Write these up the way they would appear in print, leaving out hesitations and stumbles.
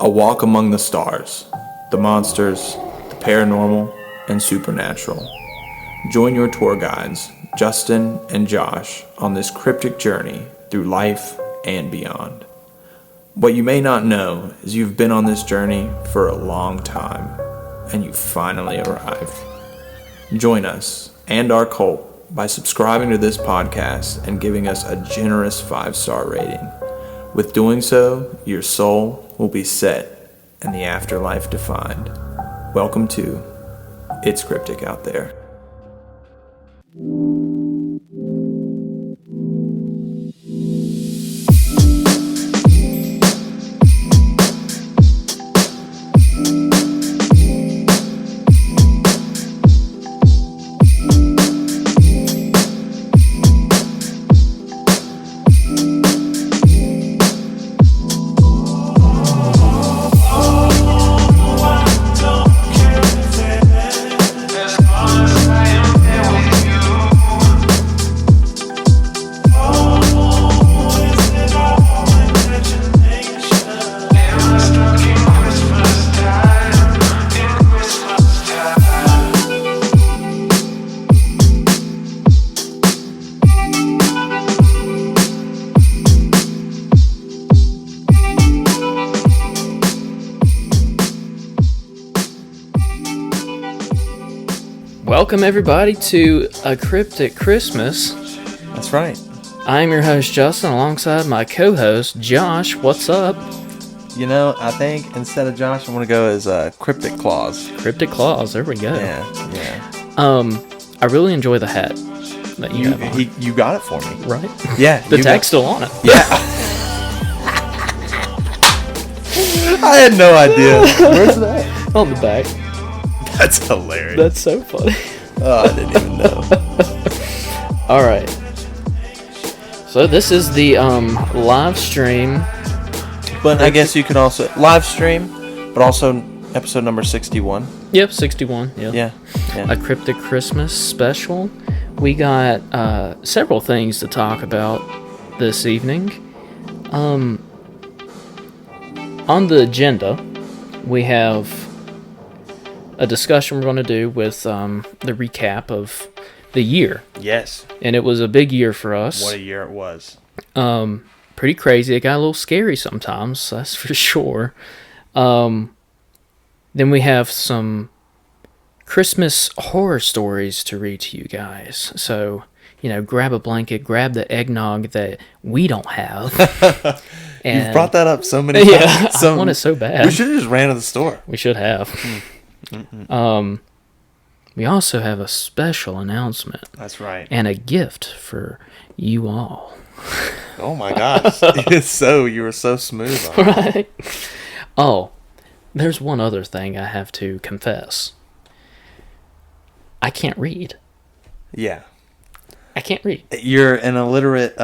A walk among the stars, the monsters, the paranormal, and supernatural. Join your tour guides, Justin and Josh, on this cryptic journey through life and beyond. What you may not know is you've been on this journey for a long time, and you finally arrived. Join us and our cult by subscribing to this podcast and giving us a generous 5-star rating. With doing so, your soul will be set and the afterlife defined. Welcome to It's Cryptic Out There. Welcome everybody to A Cryptic Christmas. That's right. I'm your host Justin alongside my co-host Josh. What's up? You know, I think instead of Josh, I'm going to go as Cryptic Claus. Cryptic Claus, there we go. Yeah. I really enjoy the hat that you have on. You got it for me. Right? Yeah. The tag's still on it. Yeah. I had no idea. Where's that? On the back. That's hilarious. That's so funny. Oh, I didn't even know. Alright. So this is the live stream. But I guess you could also live stream, but also episode number 61. Yep, 61. Yep. Yeah. A Cryptic Christmas special. We got several things to talk about this evening. On the agenda, we have a discussion we're going to do with the recap of the year. Yes. And it was a big year for us. What a year it was. Pretty crazy. It got a little scary sometimes, that's for sure. Then we have some Christmas horror stories to read to you guys. So, grab a blanket, grab the eggnog that we don't have. And you've brought that up so many times. Yeah, I want it so bad. We should have just ran to the store. We should have. We also have a special announcement. That's right. And a gift for you all. Oh my gosh. You were so smooth on it. Right. Oh, there's one other thing I have to confess. I can't read. Yeah. I can't read. You're an illiterate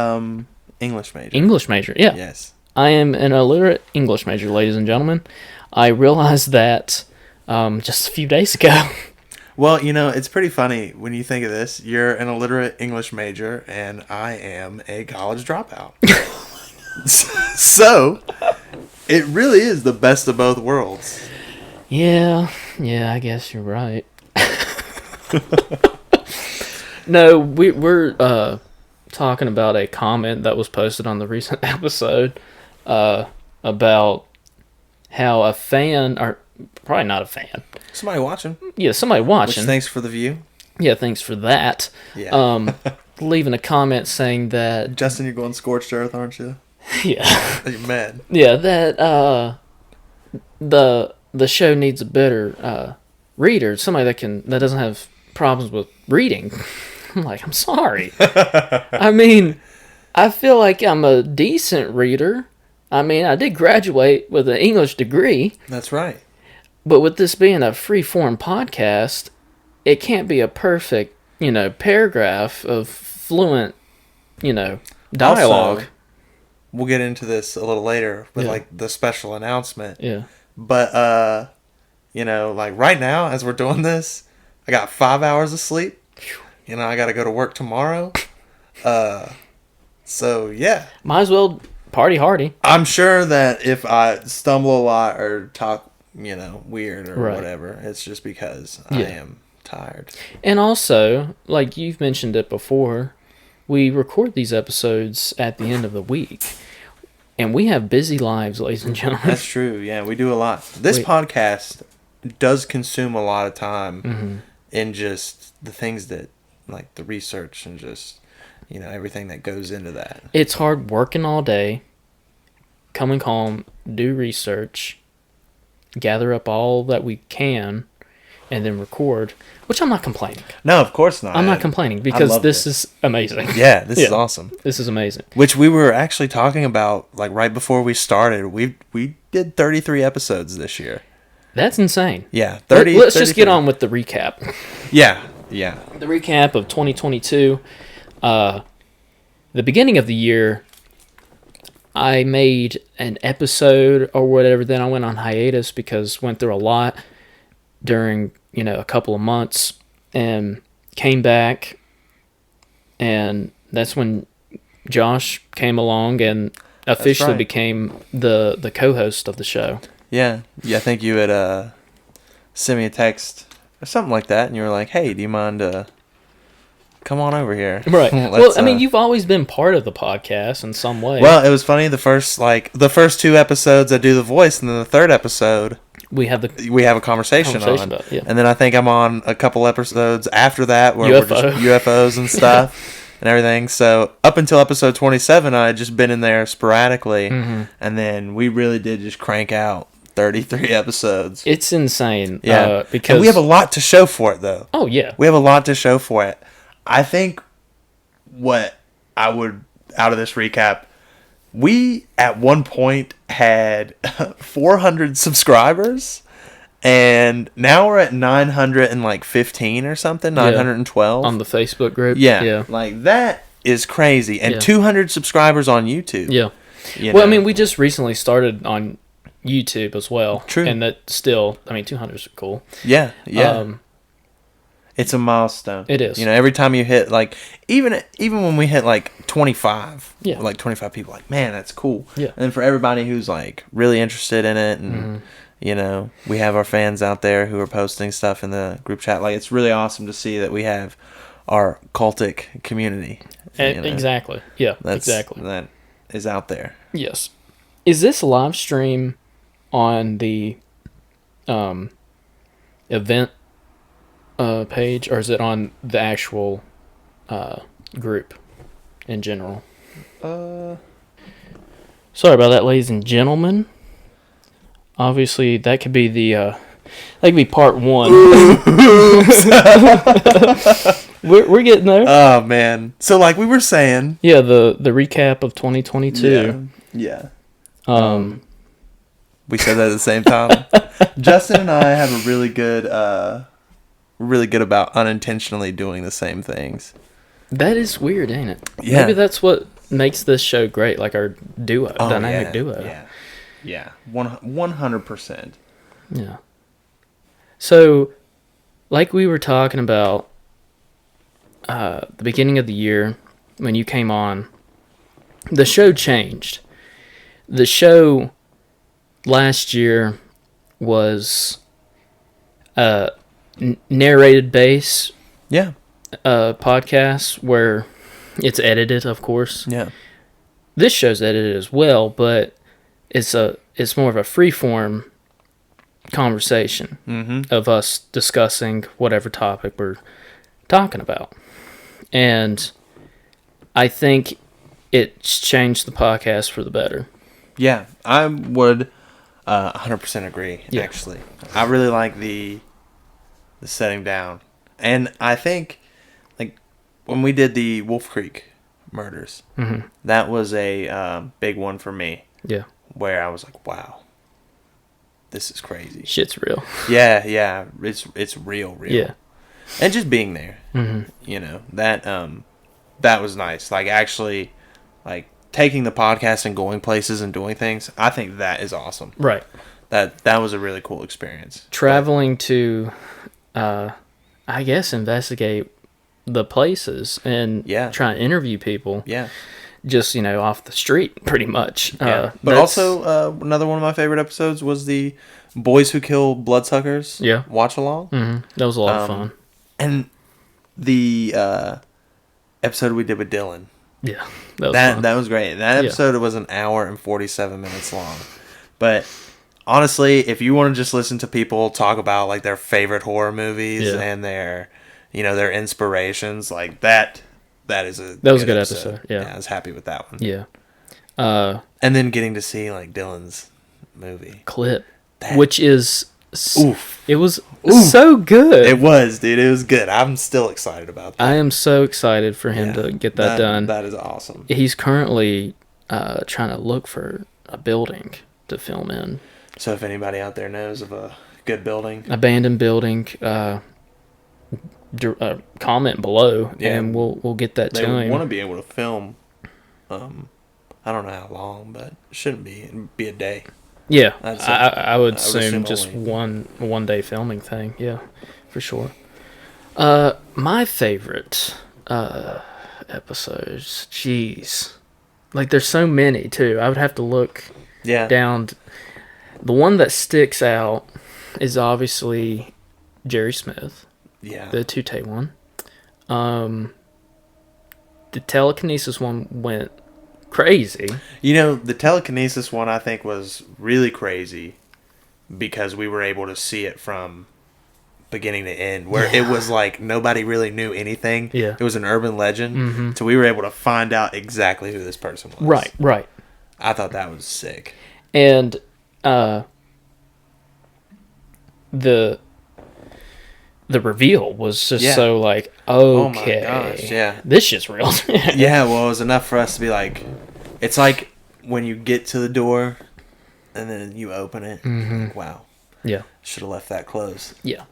English major. English major, yeah. Yes. I am an illiterate English major, ladies and gentlemen. I realized that just a few days ago. Well, it's pretty funny when you think of this. You're an illiterate English major, and I am a college dropout. So, it really is the best of both worlds. Yeah, I guess you're right. No, we're talking about a comment that was posted on the recent episode about how a fan, or probably not a fan. Somebody watching. Yeah, somebody watching. Which, thanks for the view. Yeah, thanks for that. Yeah. Leaving a comment saying that... Justin, you're going scorched earth, aren't you? Yeah. You're mad. Yeah, that the show needs a better reader, somebody that doesn't have problems with reading. I'm like, I'm sorry. I mean, I feel like I'm a decent reader. I mean, I did graduate with an English degree. That's right. But with this being a free-form podcast, it can't be a perfect, paragraph of fluent, dialogue. Also, we'll get into this a little later with, the special announcement. Yeah. But, right now, as we're doing this, I got 5 hours of sleep. I got to go to work tomorrow. So, yeah. Might as well party hardy. I'm sure that if I stumble a lot or talk, weird or Right. whatever, it's just because I am tired. And also, like you've mentioned it before, we record these episodes at the end of the week. And we have busy lives, ladies and gentlemen. That's true. Yeah, we do a lot. This podcast does consume a lot of time in just the things that, like the research and just, everything that goes into that. It's hard working all day, coming home, do research, gather up all that we can, and then record, which I'm not complaining. No, of course not. I'm not complaining because this is amazing. Yeah, this is awesome. This is amazing. Which we were actually talking about, like, right before we started. We did 33 episodes this year. That's insane. Yeah, Let's just get on with the recap. Yeah. The recap of 2022. The beginning of the year, I made an episode or whatever. Then I went on hiatus because went through a lot during, a couple of months, and came back. And that's when Josh came along and officially became the co-host of the show. Yeah, I think you had sent me a text or something like that, and you were like, "Hey, do you mind come on over here?" Right. Well, I mean, you've always been part of the podcast in some way. Well, it was funny. The first 2 episodes, I do the voice, and then the third episode, we have a conversation on. About, yeah. And then I think I'm on a couple episodes after that where we're just UFOs and stuff. And everything. So up until episode 27, I had just been in there sporadically, and then we really did just crank out 33 episodes. It's insane. Yeah, because and we have a lot to show for it, though. Oh yeah, we have a lot to show for it. I think what I would out of this recap, we at one point had 400 subscribers. And now we're at 915 or something, 912 on the Facebook group. Yeah, like that is crazy, and 200 subscribers on YouTube. Yeah, well, I mean, we just recently started on YouTube as well. True, and that still, 200 is cool. Yeah. It's a milestone. It is. Every time you hit even when we hit 25, 25 people, man, that's cool. Yeah, and then for everybody who's really interested in it and. We have our fans out there who are posting stuff in the group chat. It's really awesome to see that we have our cultic community. Exactly. Yeah, exactly. That is out there. Yes. Is this live stream on the event page, or is it on the actual group in general? Sorry about that, ladies and gentlemen. Obviously, that could be that could be part 1. we're getting there. Oh man! So we were saying, the recap of 2022. Yeah. We said that at the same time. Justin and I have a really good about unintentionally doing the same things. That is weird, ain't it? Yeah. Maybe that's what makes this show great, our dynamic duo. Yeah. Yeah, 100%. Yeah. So, we were talking about the beginning of the year when you came on, the show changed. The show last year was narrated base. Yeah. Podcast where it's edited, of course. Yeah. This show's edited as well, but it's more of a free-form conversation of us discussing whatever topic we're talking about. And I think it's changed the podcast for the better. Yeah, I would 100% agree, actually. I really like the setting down. And I think, when we did the Wolf Creek murders, that was a big one for me. Yeah. Where I was like, wow, this is crazy. Shit's real. Yeah, it's real. Yeah, and just being there, that was nice. Actually, taking the podcast and going places and doing things. I think that is awesome. Right. That was a really cool experience. Traveling to, I guess, investigate the places and try and interview people. Yeah. just off the street, pretty much. Yeah. But also, another one of my favorite episodes was the Boys Who Kill Bloodsuckers. Yeah. Watch along. That was a lot of fun. And the episode we did with Dylan. Yeah, that was fun. That was great. That episode was an hour and 47 minutes long. But honestly, if you want to just listen to people talk about like their favorite horror movies and their inspirations, like that was a good episode. Yeah, I was happy with that one. Yeah. And then getting to see like Dylan's movie clip, which is it was so good. It was, dude. It was good. I'm still excited about that. I am so excited for him to get that done. That is awesome. He's currently trying to look for a building to film in. So if anybody out there knows of a good building, abandoned building, comment below, and we'll get that to him. They want to be able to film. I don't know how long, but it shouldn't be. It'd be a day. Yeah, I would assume just one day filming thing. Yeah, for sure. My favorite episodes. Jeez, like there's so many too. I would have to look down. The one that sticks out is obviously Jerry Smith. Yeah, the Tute one. The telekinesis one went crazy. The telekinesis one I think was really crazy because we were able to see it from beginning to end, where it was like nobody really knew anything. Yeah, it was an urban legend, so we were able to find out exactly who this person was. Right. I thought that was sick. And the reveal was just so like, okay, oh my gosh, this shit's real. Yeah, well, it was enough for us to be like, it's like when you get to the door and then you open it, like, wow, should have left that closed. Yeah,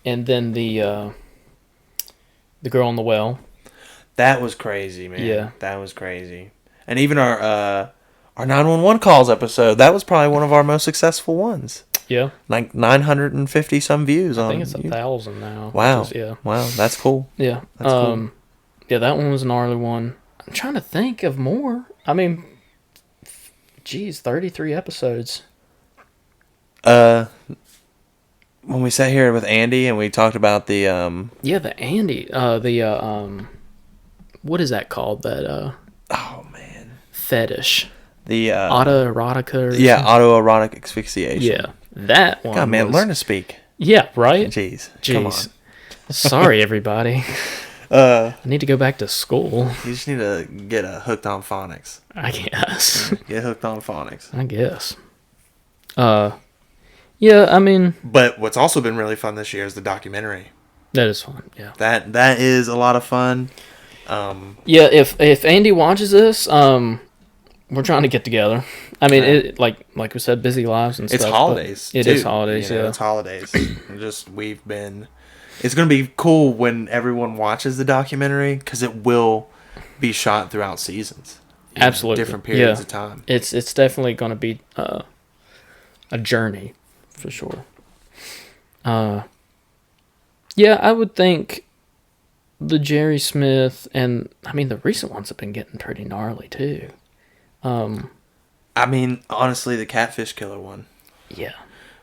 and then the girl in the well, that was crazy, man. Yeah, that was crazy. And even our 911 calls episode, that was probably one of our most successful ones. Yeah, like 950 some views. I think it's 1,000 now. Wow, wow, that's cool. Yeah, that's cool. Yeah, that one was an gnarly one. I'm trying to think of more. I mean, geez, 33 episodes. When we sat here with Andy and we talked about the the Andy what is that called? That oh man, fetish. The autoerotica. Autoerotic asphyxiation. Yeah, that one. God, man, learn to speak. Yeah, right. Jeez. Come on. Sorry, everybody. I need to go back to school. You just need to get hooked on phonics. I guess. Get hooked on phonics. I guess. Yeah, I mean. But what's also been really fun this year is the documentary. That is fun. Yeah. That is a lot of fun. Yeah, if Andy watches this, we're trying to get together. I mean, it, like we said, busy lives and stuff. It's holidays. It is holidays. It's holidays. It's going to be cool when everyone watches the documentary because it will be shot throughout seasons. Absolutely, different periods of time. It's definitely going to be a journey for sure. Yeah, I would think the Jerry Smith and I mean the recent ones have been getting pretty gnarly too. I mean, honestly, the catfish killer one. Yeah.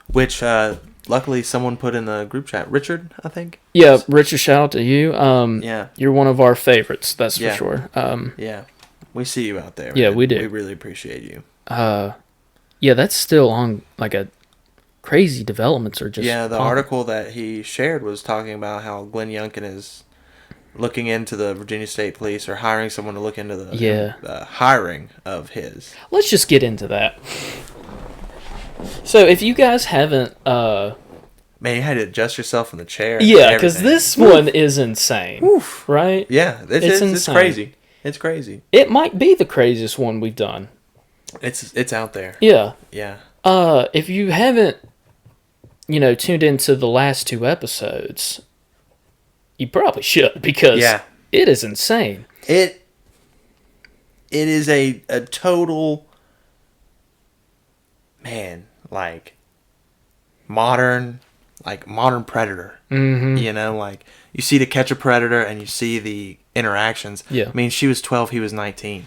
Which, luckily, someone put in the group chat. Richard, I think. Yeah, Richard, shout out to you. Yeah. You're one of our favorites, that's for sure. Yeah. We see you out there. Yeah, man. we do. We really appreciate you. Yeah, that's still on, like, a crazy developments are just... Yeah, the article that he shared was talking about how Glenn Youngkin is looking into the Virginia State Police or hiring someone to look into the hiring of his. Let's just get into that. So if you guys haven't... Man, you had to adjust yourself in the chair. Yeah, because this one is insane. Oof. Right? Yeah, it's crazy. It's crazy. It might be the craziest one we've done. It's out there. Yeah. Yeah. If you haven't, tuned into the last 2 episodes... You probably should because it is insane. It is a total man modern predator. Mm-hmm. Like you see To Catch a Predator and you see the interactions. Yeah. I mean, she was 12, he was 19.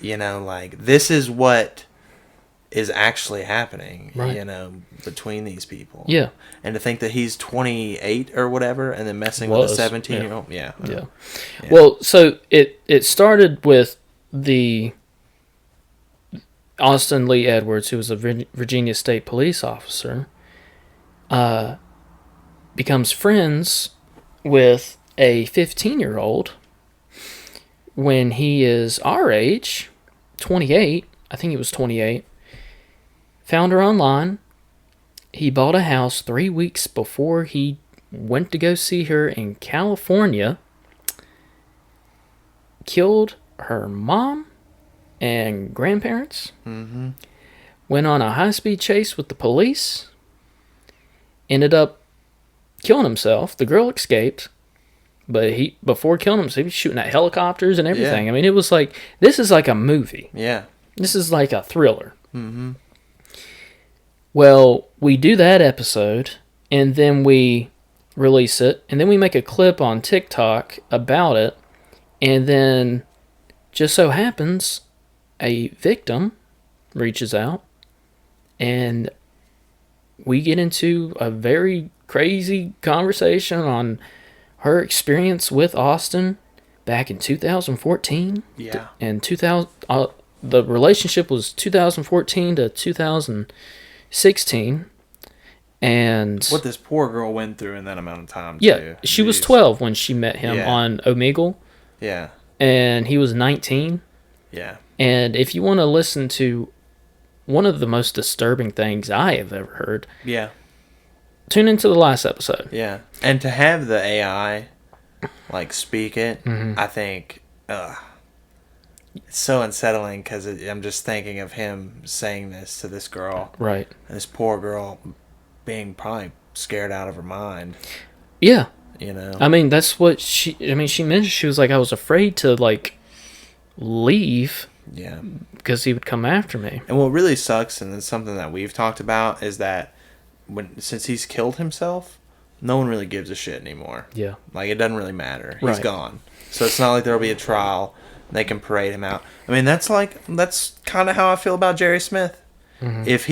You know, like, this is what is actually happening, Right. you know, between these people. Yeah. And to think that he's 28 or whatever and then messing with a 17-year-old. Yeah. Yeah. Well, so it started with the Austin Lee Edwards, who was a Virginia State police officer, becomes friends with a 15-year-old when he is our age, 28. I think he was 28. Found her online. He bought a house 3 weeks before he went to go see her in California. Killed her mom and grandparents. Mm-hmm. Went on a high-speed chase with the police. Ended up killing himself. The girl escaped. But before killing himself, he was shooting at helicopters and everything. Yeah. I mean, it was like, this is like a movie. Yeah. This is like a thriller. Mm-hmm. Well, we do that episode, and then we release it, and then we make a clip on TikTok about it, and then just so happens a victim reaches out, and we get into a very crazy conversation on her experience with Austin back in 2014. Yeah. And the relationship was 2014 to 2016. And What this poor girl went through in that amount of time, yeah, too. she was Jeez. 12 when she met him on Omegle, Yeah. and he was 19. Yeah. And if you want to listen to one of the most disturbing things I have ever heard, Yeah. tune into the last episode. Yeah. And to have the AI, like, speak it, Mm-hmm. I think, it's so unsettling because I'm just thinking of him saying this to this girl. Right. And this poor girl being probably scared out of her mind, Yeah. you know? I mean, that's what she mentioned. She was like, I was afraid to, like, leave Yeah. because he would come after me. And what really sucks, and it's something that we've talked about, is that since he's killed himself, no one really gives a shit anymore. Yeah. Like, it doesn't really matter. He's Right. gone. So it's not like there'll be a trial and they can parade him out. I mean, that's kind of how I feel about Jerry Smith. Mm-hmm. If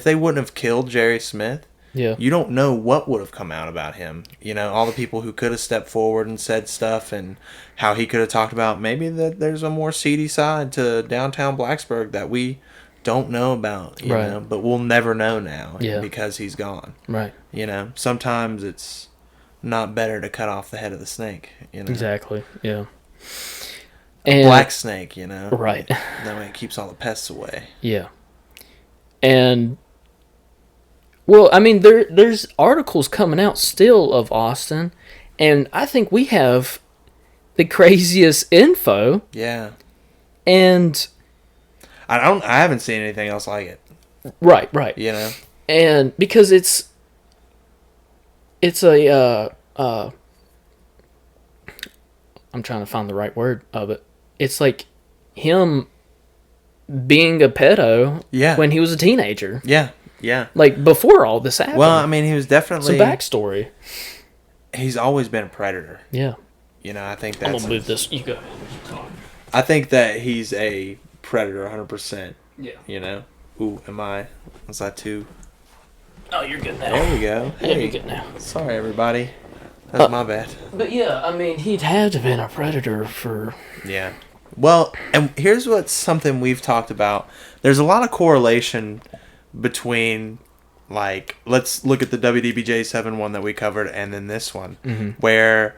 they wouldn't have killed Jerry Smith, Yeah. you don't know what would have come out about him. You know, all the people who could have stepped forward and said stuff, and how he could have talked about maybe that there's a more seedy side to downtown Blacksburg that we don't know about, you Right. know, but we'll never know now Yeah. because he's gone. Right. You know, sometimes it's not better to cut off the head of the snake, you know. Exactly. Yeah. Black snake, you know. Right. That way it keeps all the pests away. Yeah. And well, I mean, there's articles coming out still of Austin, and I think we have the craziest info. Yeah. And I haven't seen anything else like it. right, You know. and because it's a I'm trying to find the right word of it. It's like him being a pedo Yeah. when he was a teenager. Yeah. Yeah. Like before all this happened. Well, I mean, he was definitely. some backstory. He's always been a predator. Yeah. You know, I think I'm that's. gonna move this. You go. I think that he's a predator, 100%. Yeah. You know. Ooh, was that too? Oh, you're good now. There we go. Yeah, Hey, you're good now. sorry everybody. That's my bad. But yeah, I mean, he'd had to have been a predator for. Yeah. Well, and here's what's something we've talked about. There's a lot of correlation between, like, let's look at the WDBJ7 one that we covered and then this one, where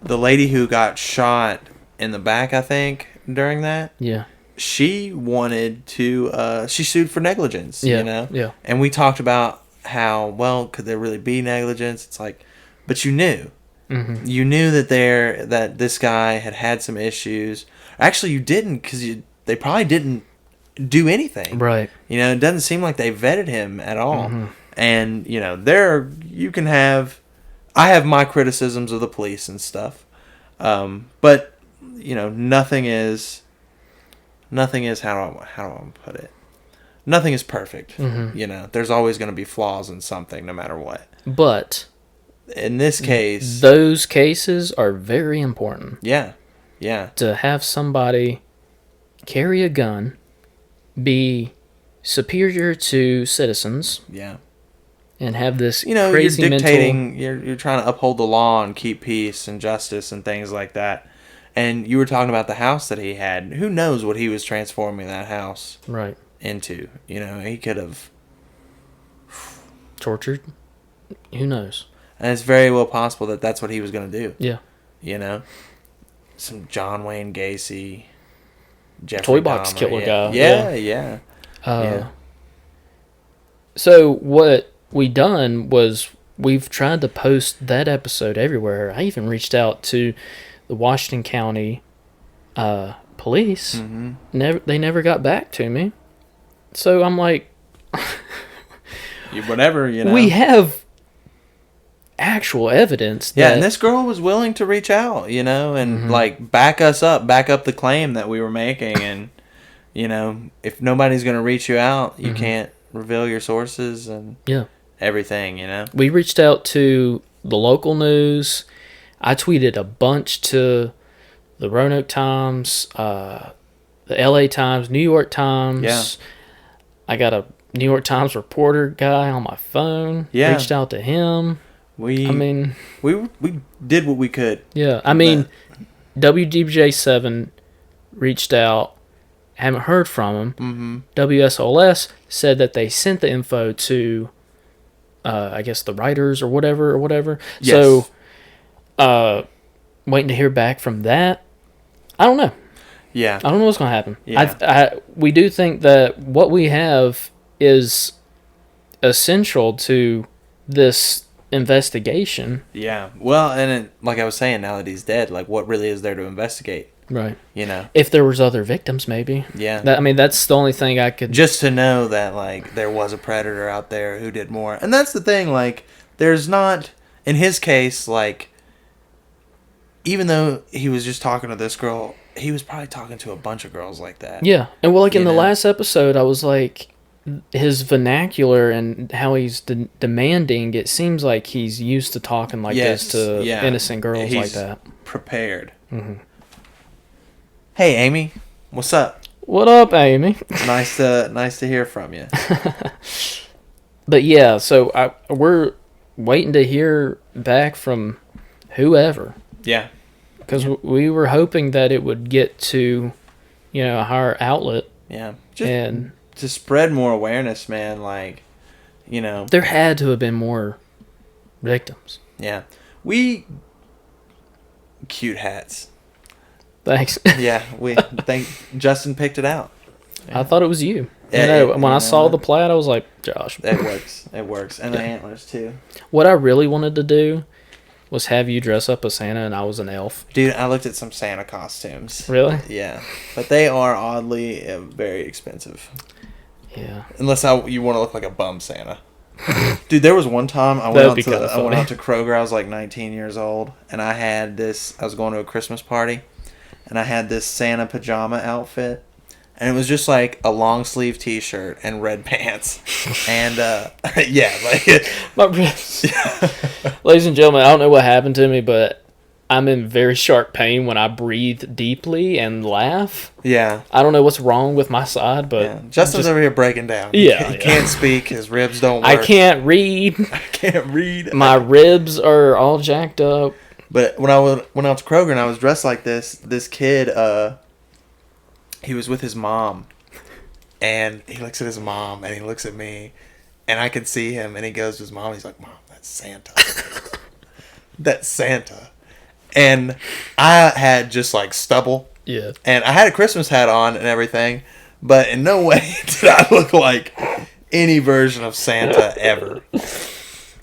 the lady who got shot in the back, I think, during that, Yeah. she wanted to, she sued for negligence, Yeah. you know? Yeah. And we talked about how, well, could there really be negligence? It's like, but you knew. Mm-hmm. You knew that this guy had some issues. Actually, you didn't, because they probably didn't do anything. Right. You know, it doesn't seem like they vetted him at all. Mm-hmm. And, you know, I have my criticisms of the police and stuff. But, you know, nothing is, how do I put it? Nothing is perfect. Mm-hmm. You know, there's always going to be flaws in something, no matter what. But In this case, those cases are very important yeah. to have somebody carry a gun, be superior to citizens, Yeah. and have this you're crazy dictating, you're trying to uphold the law and keep peace and justice and things like that. And you were talking about the house that he had. Who knows what he was transforming that house right into? He could have. tortured. Who knows? And it's very well possible that that's what he was going to do. Yeah. Some John Wayne Gacy, Jeffrey Toy box Dahmer. killer guy. Yeah. So what we done was we've tried to post that episode everywhere. I even reached out to the Washington County police. Mm-hmm. They never got back to me. So I'm like, whatever, we have actual evidence. Yeah, and this girl was willing to reach out, and like back up the claim that we were making, and if nobody's going to reach you out, you can't reveal your sources and everything. We reached out to the local news. I tweeted a bunch to the Roanoke Times, the LA Times, New York Times. Yeah. I got a New York Times reporter guy on my phone. Yeah. Reached out to him. We did what we could. Yeah. I mean, WDBJ7 reached out. Haven't heard from him. Mm-hmm. WSOLS said that they sent the info to, I guess, the writers or whatever. Yes. So, waiting to hear back from that. I don't know. Yeah. I don't know what's going to happen. Yeah. We do think that what we have is essential to this investigation. Yeah. Well, and like I was saying, now that he's dead, like what really is there to investigate? Right. If there was other victims, maybe. Yeah. That's the only thing I could... Just to know that, like, there was a predator out there who did more. And that's the thing, like, there's not... In his case, like, even though he was just talking to this girl, he was probably talking to a bunch of girls like that. Yeah. And, well, like, in the last episode, I was like... His vernacular and how he's demanding, it seems like he's used to talking like this to innocent girls like that. Prepared. Mm-hmm. Hey, Amy. What's up? What up, Amy? Nice to hear from you. But yeah, so we're waiting to hear back from whoever. Yeah. Because we were hoping that it would get to, a higher outlet. Yeah. And to spread more awareness, man, like, there had to have been more victims. Yeah. Cute hats. Thanks. Yeah, Justin picked it out. Yeah. I thought it was you. When I saw the plaid, I was like, Josh. It works. And the antlers, too. What I really wanted to do was have you dress up as Santa and I was an elf. Dude, I looked at some Santa costumes. Really? Yeah. But they are oddly very expensive. Yeah. Unless you want to look like a bum Santa. Dude, there was one time I went out to Kroger. I was like 19 years old, and I was going to a Christmas party, and I had this Santa pajama outfit, and it was just like a long sleeve T-shirt and red pants, and my ribs. Ladies and gentlemen, I don't know what happened to me, but I'm in very sharp pain when I breathe deeply and laugh. Yeah. I don't know what's wrong with my side, but... Justin's over here breaking down. Yeah. He can't speak. His ribs don't work. I can't read. My ribs are all jacked up. But when I went out to Kroger and I was dressed like this kid, he was with his mom. And he looks at his mom and he looks at me. And I can see him and he goes to his mom. He's like, Mom, that's Santa. That's Santa. And I had just like stubble. Yeah. And I had a Christmas hat on and everything, but in no way did I look like any version of Santa ever.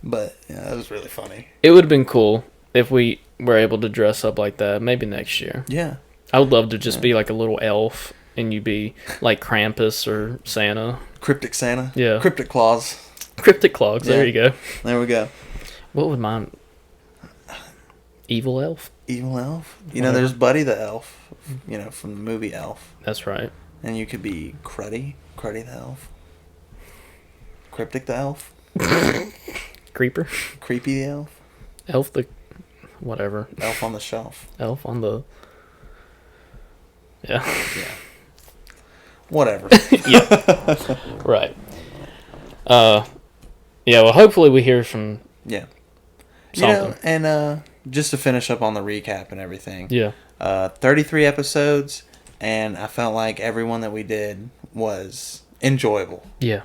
But yeah, it was really funny. It would have been cool if we were able to dress up like that, maybe next year. Yeah. I would love to just be like a little elf and you be like Krampus or Santa. Cryptic Santa? Yeah. Cryptic Claus. Cryptic Claus, there you go. There we go. What would mine... Evil elf? Evil elf? There's Buddy the elf, from the movie Elf. That's right. And you could be Cruddy the elf. Cryptic the elf. Creeper. Creepy the elf. Elf the... whatever. Elf on the shelf. Elf on the... Yeah. Yeah. whatever. Yeah. Right. Yeah, well, hopefully we hear from Yeah. something. And just to finish up on the recap and everything. Yeah. 33 episodes, and I felt like everyone that we did was enjoyable. Yeah.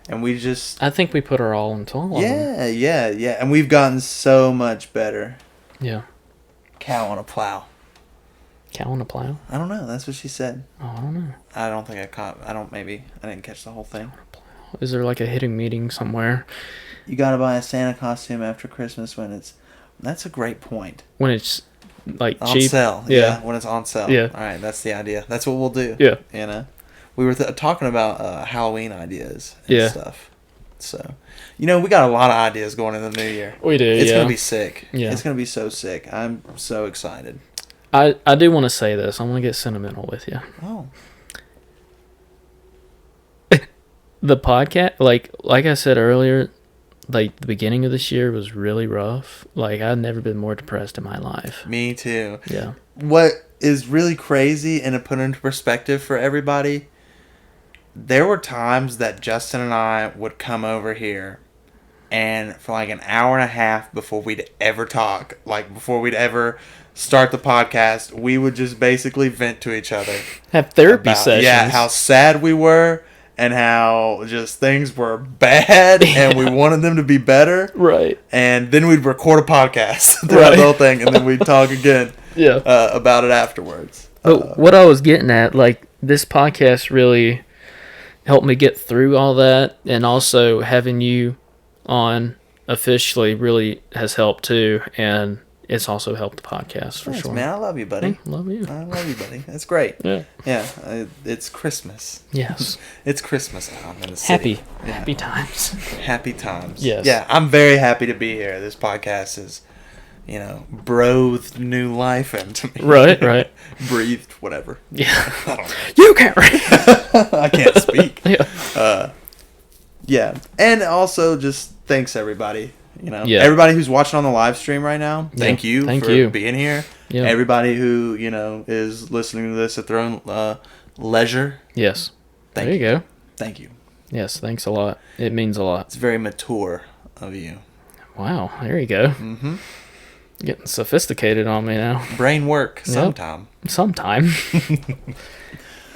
And we just... I think we put our all into all of them. Yeah. And we've gotten so much better. Yeah. Cow on a plow. Cow on a plow? I don't know. That's what she said. Oh, I don't know. I don't think I caught... I didn't catch the whole thing. Is there like a hidden meaning somewhere? You gotta buy a Santa costume after Christmas when it's... That's a great point. When it's like On cheap? sale. Yeah. When it's on sale. Yeah. All right, that's the idea. That's what we'll do. Yeah. We were talking about Halloween ideas and Yeah. stuff. So, we got a lot of ideas going in the new year. We do, It's yeah. going to be sick. Yeah. It's going to be so sick. I'm so excited. I do want to say this. I want to get sentimental with you. Oh. The podcast, like I said earlier, like the beginning of this year was really rough. Like I've never been more depressed in my life. Me too. Yeah. What is really crazy, and to put into perspective for everybody, there were times that Justin and I would come over here, and for like an hour and a half before we'd ever talk, like before we'd ever start the podcast, we would just basically vent to each other. Have therapy sessions. Yeah, how sad we were and how just things were bad and we wanted them to be better. Right. And then we'd record a podcast throughout the whole thing, and then we'd talk again about it afterwards. But what I was getting at, like, this podcast really helped me get through all that, and also having you on officially really has helped too, and it's also helped the podcast for Thanks, sure. man. I love you, buddy. Love you. I love you, buddy. That's great. Yeah. Yeah. It's Christmas. Yes. It's Christmas out in the city. Happy times. Happy times. Yes. Yeah, I'm very happy to be here. This podcast is, breathed new life into me. Right. Breathed, whatever. Yeah. I don't know. You can't read. I can't speak. Yeah. Yeah. And also just thanks everybody. Yeah. Everybody who's watching on the live stream right now, thank you for being here. Yeah. Everybody who, is listening to this at their own leisure. Yes. Thank there you go. Thank you. Yes, thanks a lot. It means a lot. It's very mature of you. Wow, there you go. Mm-hmm. Getting sophisticated on me now. Brain work sometime. Sometime.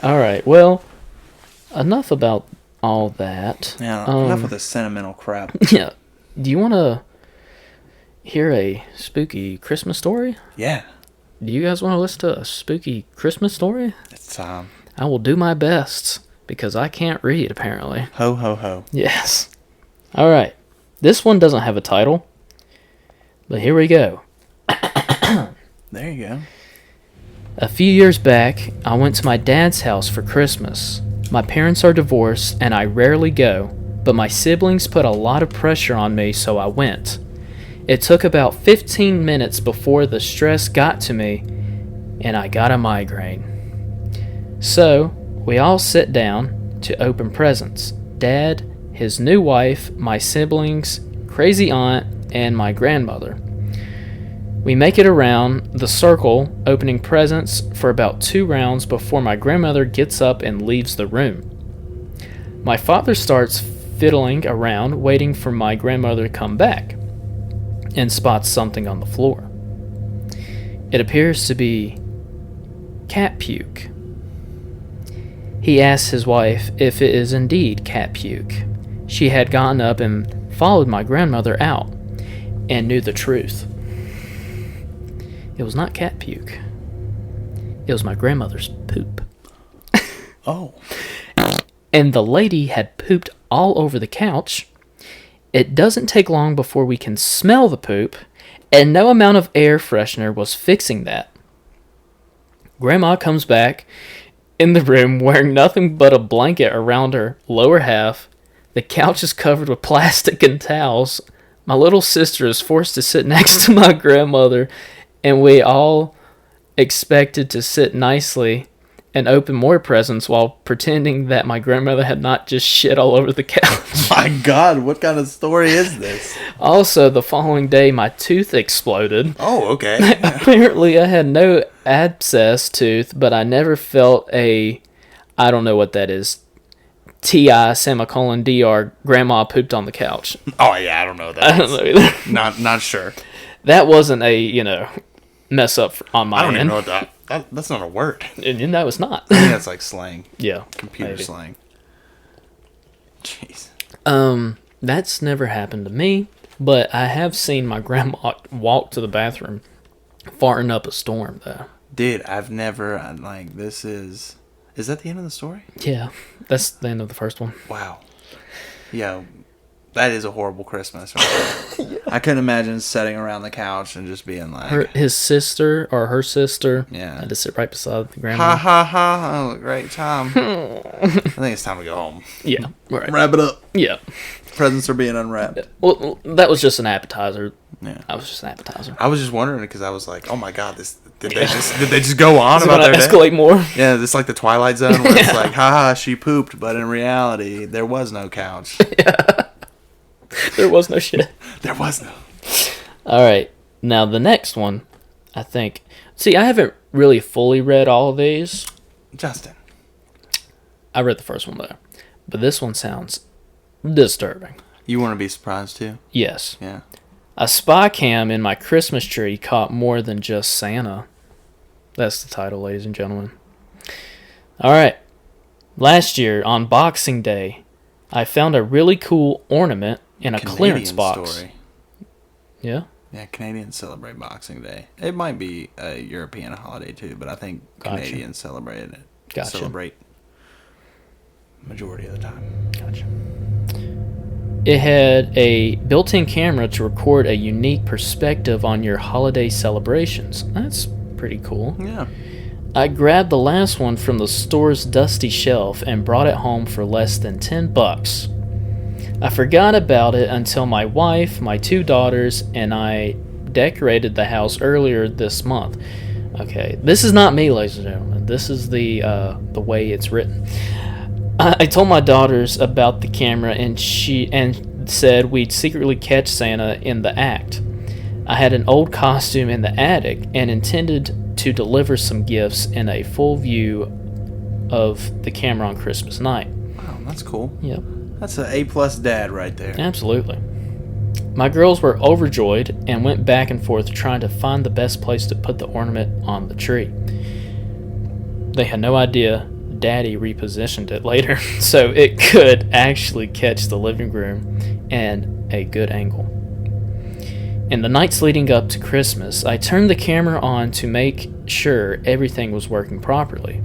All right, well, enough about all that. Yeah, enough of this sentimental crap. Yeah. Do you want to hear a spooky Christmas story? Yeah. Do you guys want to listen to a spooky Christmas story? It's time. I will do my best, because I can't read, apparently. Ho, ho, ho. Yes. All right. This one doesn't have a title, but here we go. There you go. A few years back, I went to my dad's house for Christmas. My parents are divorced, and I rarely go, but my siblings put a lot of pressure on me, so I went. It took about 15 minutes before the stress got to me, and I got a migraine. So, we all sit down to open presents. Dad, his new wife, my siblings, crazy aunt, and my grandmother. We make it around the circle, opening presents for about 2 rounds before my grandmother gets up and leaves the room. My father starts fiddling around, waiting for my grandmother to come back, and spots something on the floor. It appears to be cat puke. He asks his wife if it is indeed cat puke. She had gotten up and followed my grandmother out, and knew the truth. It was not cat puke. It was my grandmother's poop. Oh. And the lady had pooped all over the couch. It doesn't take long before we can smell the poop, and no amount of air freshener was fixing that. Grandma comes back in the room wearing nothing but a blanket around her lower half. The couch is covered with plastic and towels. My little sister is forced to sit next to my grandmother, and we all expected to sit nicely and open more presents while pretending that my grandmother had not just shit all over the couch. My God, what kind of story is this? Also, the following day, my tooth exploded. Oh, okay. Apparently, I had no abscess tooth, but I never felt a I don't know what that is. TI semicolon DR grandma pooped on the couch. Oh yeah, I don't know what that I don't know either. Not sure. That wasn't a, mess up on my I don't end. even know what that's not a word. And that was not. I think that's like slang. Yeah. Computer maybe. slang. Jeez. That's never happened to me, but I have seen my grandma walk to the bathroom farting up a storm, though. Dude, I've never, this is that the end of the story? Yeah, that's the end of the first one. Wow. Yeah, that is a horrible Christmas. Right? I couldn't imagine sitting around the couch and just being like... His sister, Yeah. had to sit right beside the grandma. Ha ha ha, oh, great time. I think it's time to go home. Yeah, right. Wrap it up. Yeah. Presents are being unwrapped. Well, that was just an appetizer. Yeah. That was just an appetizer. I was just wondering because I was like, oh my god, did they just go on about their escalate day? more? Yeah, it's like the Twilight Zone where it's like, haha, she pooped, but in reality, there was no couch. There was no shit. There was no. All right. Now, the next one, I think... See, I haven't really fully read all of these. Justin. I read the first one, though. But this one sounds disturbing. You want to be surprised too? Yes. Yeah. A spy cam in my Christmas tree caught more than just Santa. That's the title, ladies and gentlemen. All right. Last year, on Boxing Day, I found a really cool ornament in a clearance box. Story. Yeah? Yeah, Canadians celebrate Boxing Day. It might be a European holiday too, but I think Canadians celebrate it. Gotcha. Celebrate majority of the time. Gotcha. It had a built-in camera to record a unique perspective on your holiday celebrations. That's pretty cool. Yeah. I grabbed the last one from the store's dusty shelf and brought it home for less than $10. I forgot about it until my wife, my 2 daughters, and I decorated the house earlier this month. Okay, this is not me, ladies and gentlemen. This is the way it's written. I told my daughters about the camera and said we'd secretly catch Santa in the act. I had an old costume in the attic and intended to deliver some gifts in a full view of the camera on Christmas night. Wow, that's cool. Yep. That's an A+ dad right there. Absolutely. My girls were overjoyed and went back and forth trying to find the best place to put the ornament on the tree. They had no idea Daddy repositioned it later, so it could actually catch the living room and a good angle. In the nights leading up to Christmas, I turned the camera on to make sure everything was working properly.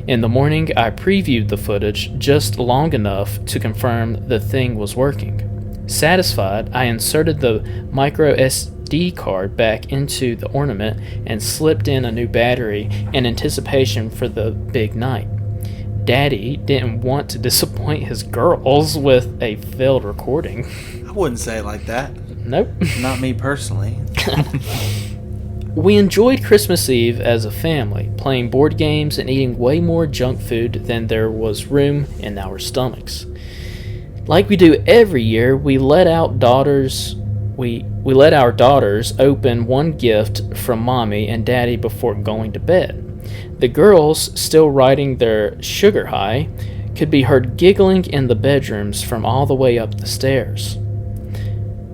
In the morning, I previewed the footage just long enough to confirm the thing was working. Satisfied, I inserted the micro SD card back into the ornament and slipped in a new battery in anticipation for the big night. Daddy didn't want to disappoint his girls with a failed recording. I wouldn't say it like that. Nope. Not me personally. We enjoyed Christmas Eve as a family, playing board games and eating way more junk food than there was room in our stomachs. Like we do every year, we let our daughters open one gift from Mommy and Daddy before going to bed. The girls, still riding their sugar high, could be heard giggling in the bedrooms from all the way up the stairs.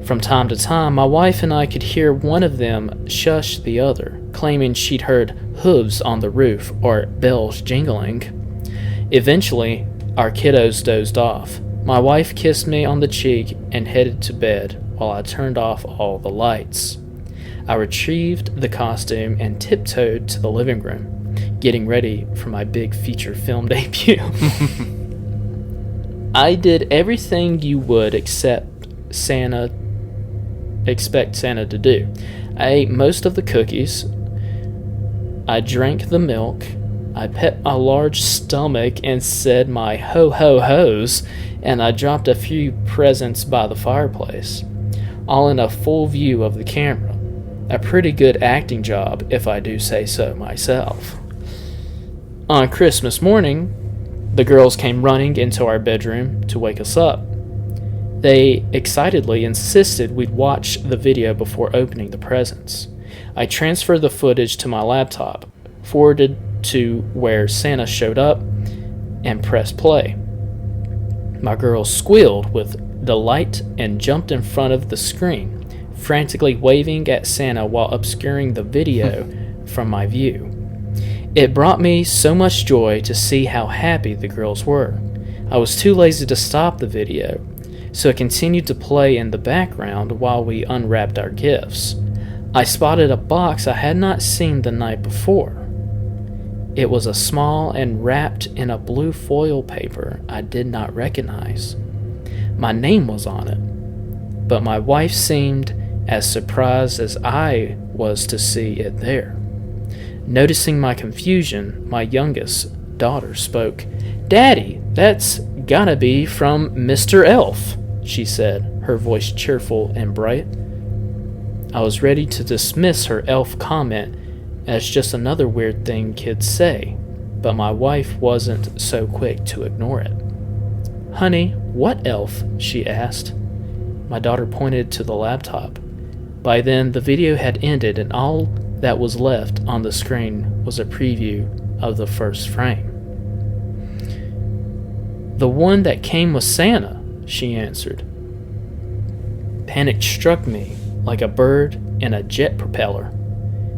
From time to time, my wife and I could hear one of them shush the other, claiming she'd heard hooves on the roof or bells jingling. Eventually, our kiddos dozed off. My wife kissed me on the cheek and headed to bed while I turned off all the lights. I retrieved the costume and tiptoed to the living room, getting ready for my big feature film debut. I did everything you would expect Santa to do. I ate most of the cookies. I drank the milk. I pet my large stomach and said my ho-ho-hos, and I dropped a few presents by the fireplace, all in a full view of the camera. A pretty good acting job, if I do say so myself. On Christmas morning, the girls came running into our bedroom to wake us up. They excitedly insisted we'd watch the video before opening the presents. I transferred the footage to my laptop, forwarded to where Santa showed up, and pressed play. My girl squealed with delight and jumped in front of the screen, frantically waving at Santa while obscuring the video from my view. It brought me so much joy to see how happy the girls were. I was too lazy to stop the video, so it continued to play in the background while we unwrapped our gifts. I spotted a box I had not seen the night before. It was a small and wrapped in a blue foil paper I did not recognize. My name was on it, but my wife seemed as surprised as I was to see it there. Noticing my confusion, my youngest daughter spoke. "Daddy, that's gotta be from Mr. Elf," she said, her voice cheerful and bright. I was ready to dismiss her elf comment as just another weird thing kids say, but my wife wasn't so quick to ignore it. "Honey, what elf?" she asked. My daughter pointed to the laptop. By then, the video had ended and all that was left on the screen was a preview of the first frame. "The one that came with Santa," she answered. Panic struck me like a bird in a jet propeller.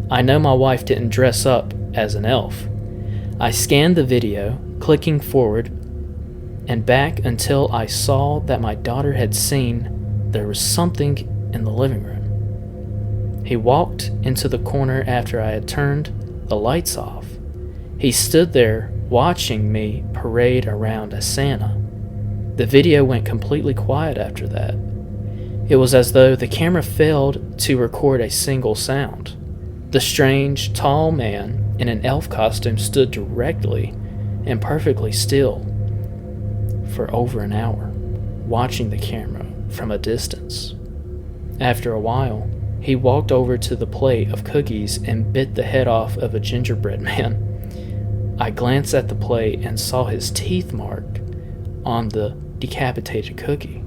I know my wife didn't dress up as an elf. I scanned the video, clicking forward and back until I saw that my daughter had seen there was something in the living room. He walked into the corner after I had turned the lights off. He stood there watching me parade around as Santa. The video went completely quiet after that. It was as though the camera failed to record a single sound. The strange, tall man in an elf costume stood directly and perfectly still for over an hour, watching the camera from a distance. After a while, he walked over to the plate of cookies and bit the head off of a gingerbread man. I glanced at the plate and saw his teeth mark on the decapitated cookie.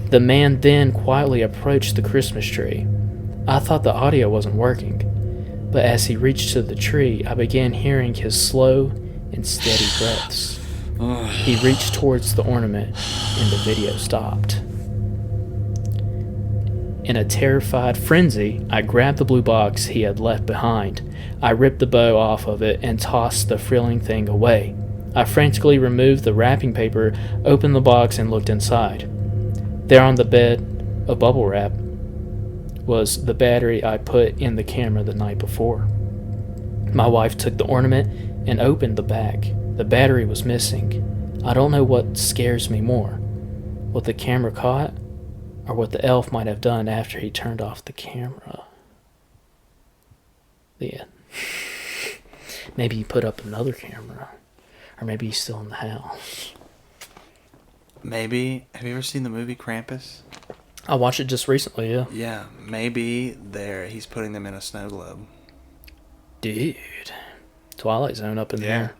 The man then quietly approached the Christmas tree. I thought the audio wasn't working, but as he reached to the tree, I began hearing his slow and steady breaths. He reached towards the ornament and the video stopped. In a terrified frenzy, I grabbed the blue box he had left behind. I ripped the bow off of it and tossed the frilling thing away. I frantically removed the wrapping paper, opened the box, and looked inside. There on the bed of bubble wrap was the battery I put in the camera the night before. My wife took the ornament and opened the bag. The battery was missing. I don't know what scares me more, what the camera caught, or what the elf might have done after he turned off the camera. The end. Maybe he put up another camera, or maybe he's still in the house. Maybe. Have you ever seen the movie Krampus? I watched it just recently, yeah. Yeah, maybe he's putting them in a snow globe. Dude. Twilight Zone up in there.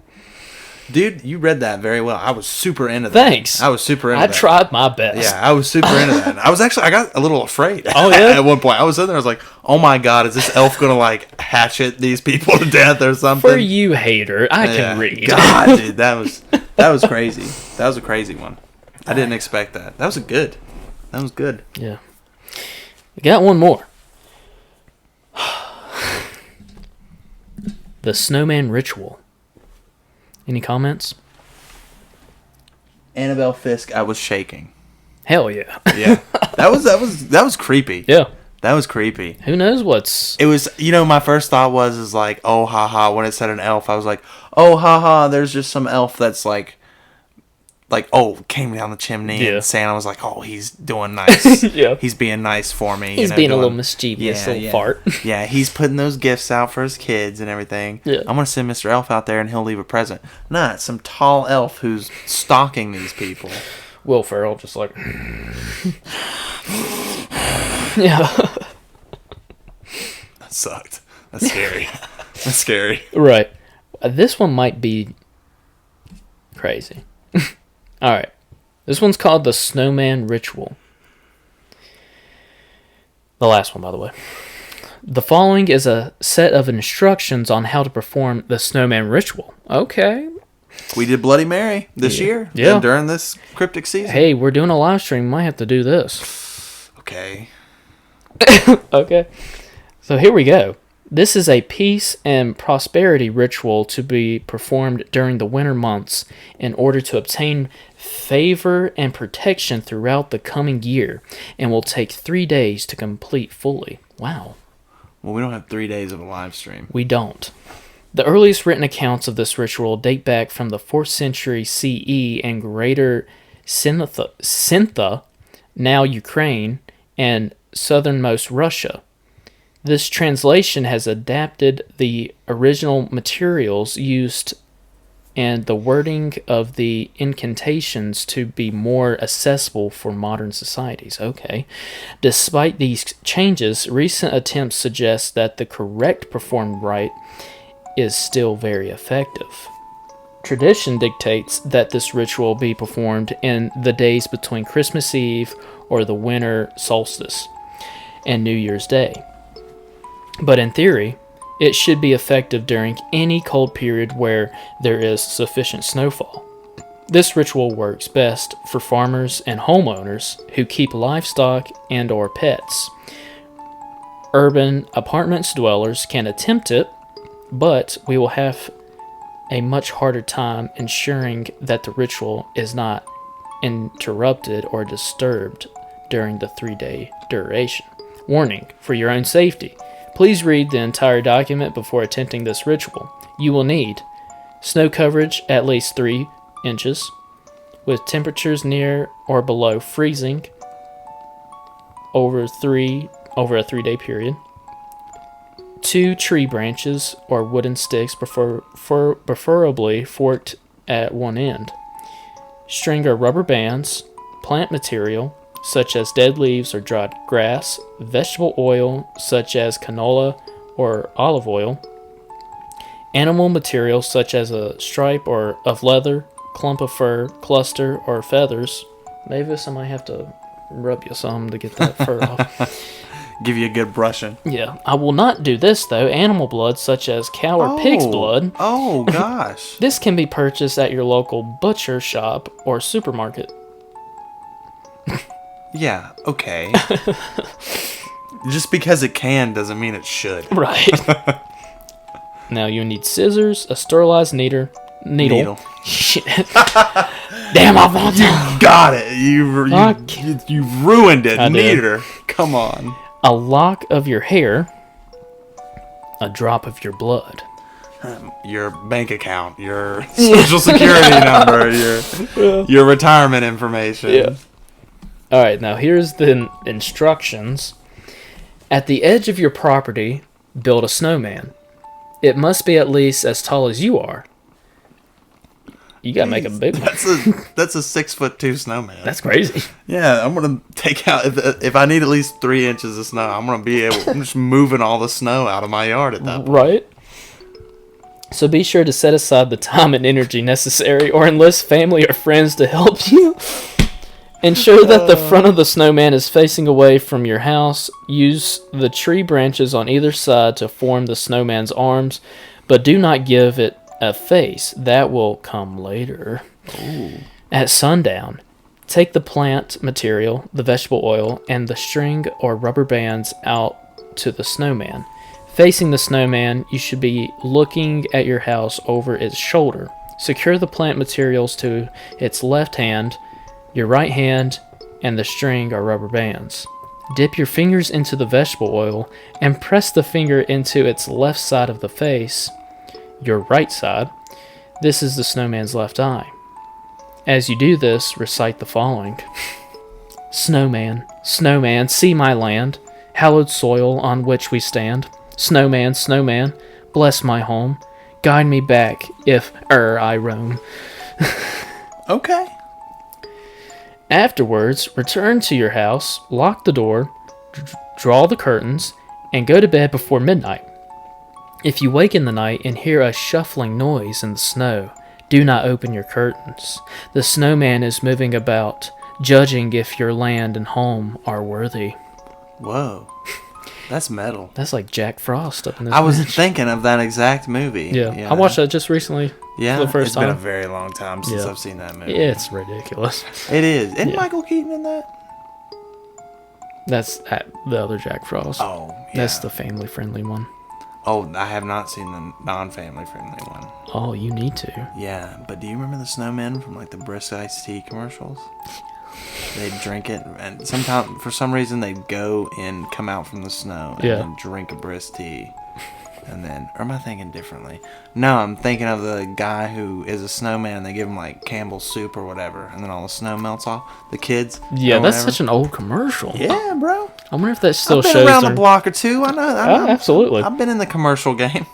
Dude, you read that very well. I was super into that. Thanks. I was super into that. I tried my best. Yeah, I was super into that. I got a little afraid. Oh, yeah? At one point. I was sitting there, I was like, oh my god, is this elf going to, like, hatchet these people to death or something? For you, hater, I can read. God, dude, that was crazy. That was a crazy one. I didn't expect that. That was good. Yeah. We got one more. The Snowman Ritual. Any comments? Annabelle Fisk, I was shaking. Hell yeah. Yeah. That was creepy. Yeah. That was creepy. Who knows what's... It was, my first thought was like, oh, haha. When it said an elf, I was like, oh, haha, there's just some elf that's like, came down the chimney. Yeah. And Santa was like, oh, he's doing nice. Yeah. He's being nice for me. He's being a little mischievous, little fart. Yeah, he's putting those gifts out for his kids and everything. Yeah. I'm going to send Mr. Elf out there and he'll leave a present. Nah, it's some tall elf who's stalking these people. Will Ferrell just like... Yeah. That sucked. That's scary. That's scary. Right. This one might be crazy. All right. This one's called the Snowman Ritual. The last one, by the way. The following is a set of instructions on how to perform the Snowman Ritual. Okay. We did Bloody Mary this year. Yeah. During this cryptic season. Hey, we're doing a live stream. Might have to do this. Okay. Okay. So here we go. This is a peace and prosperity ritual to be performed during the winter months in order to obtain favor and protection throughout the coming year, and will take 3 days to complete fully. Wow. Well, we don't have 3 days of a live stream. We don't. The earliest written accounts of this ritual date back from the 4th century CE in Greater Sintha, now Ukraine, and southernmost Russia. This translation has adapted the original materials used and the wording of the incantations to be more accessible for modern societies. Okay. Despite these changes, recent attempts suggest that the correct performed rite is still very effective. Tradition dictates that this ritual be performed in the days between Christmas Eve or the winter solstice and New Year's Day. But in theory, it should be effective during any cold period where there is sufficient snowfall. This ritual works best for farmers and homeowners who keep livestock and or pets. Urban apartments dwellers can attempt it, but we will have a much harder time ensuring that the ritual is not interrupted or disturbed during the 3-day duration. Warning, for your own safety, please read the entire document before attempting this ritual. You will need snow coverage at least 3 inches, with temperatures near or below freezing over a 3-day period. 2 tree branches or wooden sticks, preferably forked at one end. String or rubber bands, plant material such as dead leaves or dried grass, vegetable oil such as canola or olive oil, animal material such as a stripe or of leather, clump of fur, cluster, or feathers. Mavis, I might have to rub you some to get that fur off. Give you a good brushing. Yeah, I will not do this though. Animal blood such as cow or pig's blood. Oh, gosh. This can be purchased at your local butcher shop or supermarket. Yeah, okay. Just because it can doesn't mean it should. Right. Now you need scissors, a sterilized needle. Shit. Damn, I want You got it. You've ruined it. Neater. Come on. A lock of your hair, a drop of your blood. Your bank account, your social security number, your retirement information. Yeah. All right, now here's the instructions. At the edge of your property, build a snowman. It must be at least as tall as you are. You gotta make a big one. That's a 6'2" snowman. That's crazy. Yeah, I'm gonna take out if I need at least 3 inches of snow. I'm just moving all the snow out of my yard at that point. Right. So be sure to set aside the time and energy necessary, or enlist family or friends to help you. Ensure that the front of the snowman is facing away from your house. Use the tree branches on either side to form the snowman's arms, but do not give it a face. That will come later. Ooh. At sundown, take the plant material, the vegetable oil, and the string or rubber bands out to the snowman. Facing the snowman, you should be looking at your house over its shoulder. Secure the plant materials to its left hand, your right hand, and the string or rubber bands. Dip your fingers into the vegetable oil and press the finger into its left side of the face, your right side. This is the snowman's left eye. As you do this, recite the following. Snowman, snowman, see my land, hallowed soil on which we stand. Snowman, snowman, bless my home, guide me back if I roam. Okay. Afterwards, return to your house, lock the door, draw the curtains, and go to bed before midnight. If you wake in the night and hear a shuffling noise in the snow, do not open your curtains. The snowman is moving about, judging if your land and home are worthy. Whoa. That's metal. That's like Jack Frost up in this. I was bitch. thinking of that exact movie. Yeah. I watched that just recently. Yeah, for the first it's time. been a very long time since Yeah. I've seen that movie. It's ridiculous. It is. Isn't Yeah. Michael Keaton in that? That's the other Jack Frost. Oh, yeah. That's the family-friendly one. Oh, I have not seen the non-family friendly one. Oh, you need to. Yeah, but do you remember the snowmen from like the brisk iced tea commercials? They'd drink it, and sometimes for some reason they'd go and come out from the snow and then drink a brisk tea. And then, or am I thinking differently? No, I'm thinking of the guy who is a snowman and they give him like Campbell's soup or whatever, and then all the snow melts off. The kids. Yeah, or that's whatever. such an old commercial. Yeah, bro. I wonder if that still I've been shows. around the block or two. I know. Absolutely. I've been in the commercial game.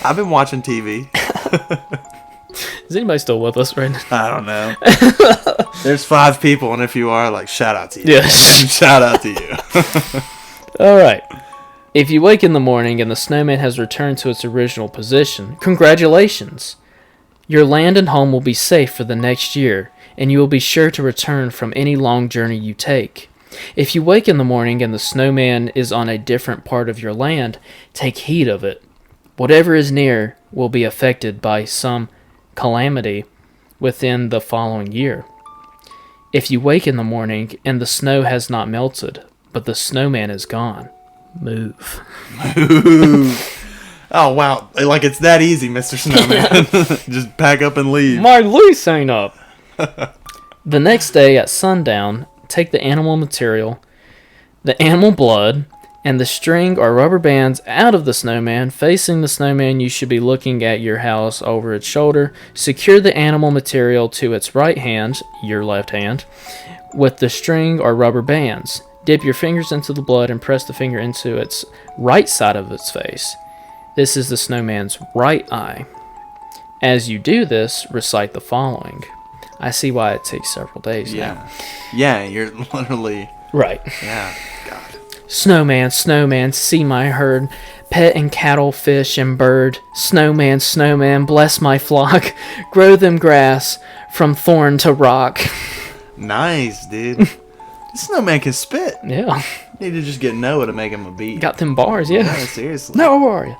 I've been watching TV. Is anybody still with us right now? I don't know. There's 5 people, and if you are, like, shout out to you. Yes. Shout out to you. All right. If you wake in the morning and the snowman has returned to its original position, congratulations. Your land and home will be safe for the next year, and you will be sure to return from any long journey you take. If you wake in the morning and the snowman is on a different part of your land, take heed of it. Whatever is near will be affected by some calamity within the following year. If you wake in the morning and the snow has not melted, but the snowman is gone, move. Oh, wow. Like, it's that easy, Mr. Snowman. Just pack up and leave. My lease ain't up. The next day at sundown, take the animal material, the animal blood, and the string or rubber bands out of the snowman. Facing the snowman, you should be looking at your house over its shoulder. Secure the animal material to its right hand, your left hand, with the string or rubber bands. Dip your fingers into the blood and press the finger into its right side of its face. This is the snowman's right eye. As you do this, recite the following. I see why it takes several days now. Yeah, you're literally... Right. Yeah, God. Snowman, snowman, see my herd, pet and cattle, fish and bird. Snowman, snowman, bless my flock, grow them grass from thorn to rock. Nice, dude. This snowman can spit. Yeah. Need to just get Noah to make him a beat. Got them bars, yeah. Yeah, seriously. No, where are you?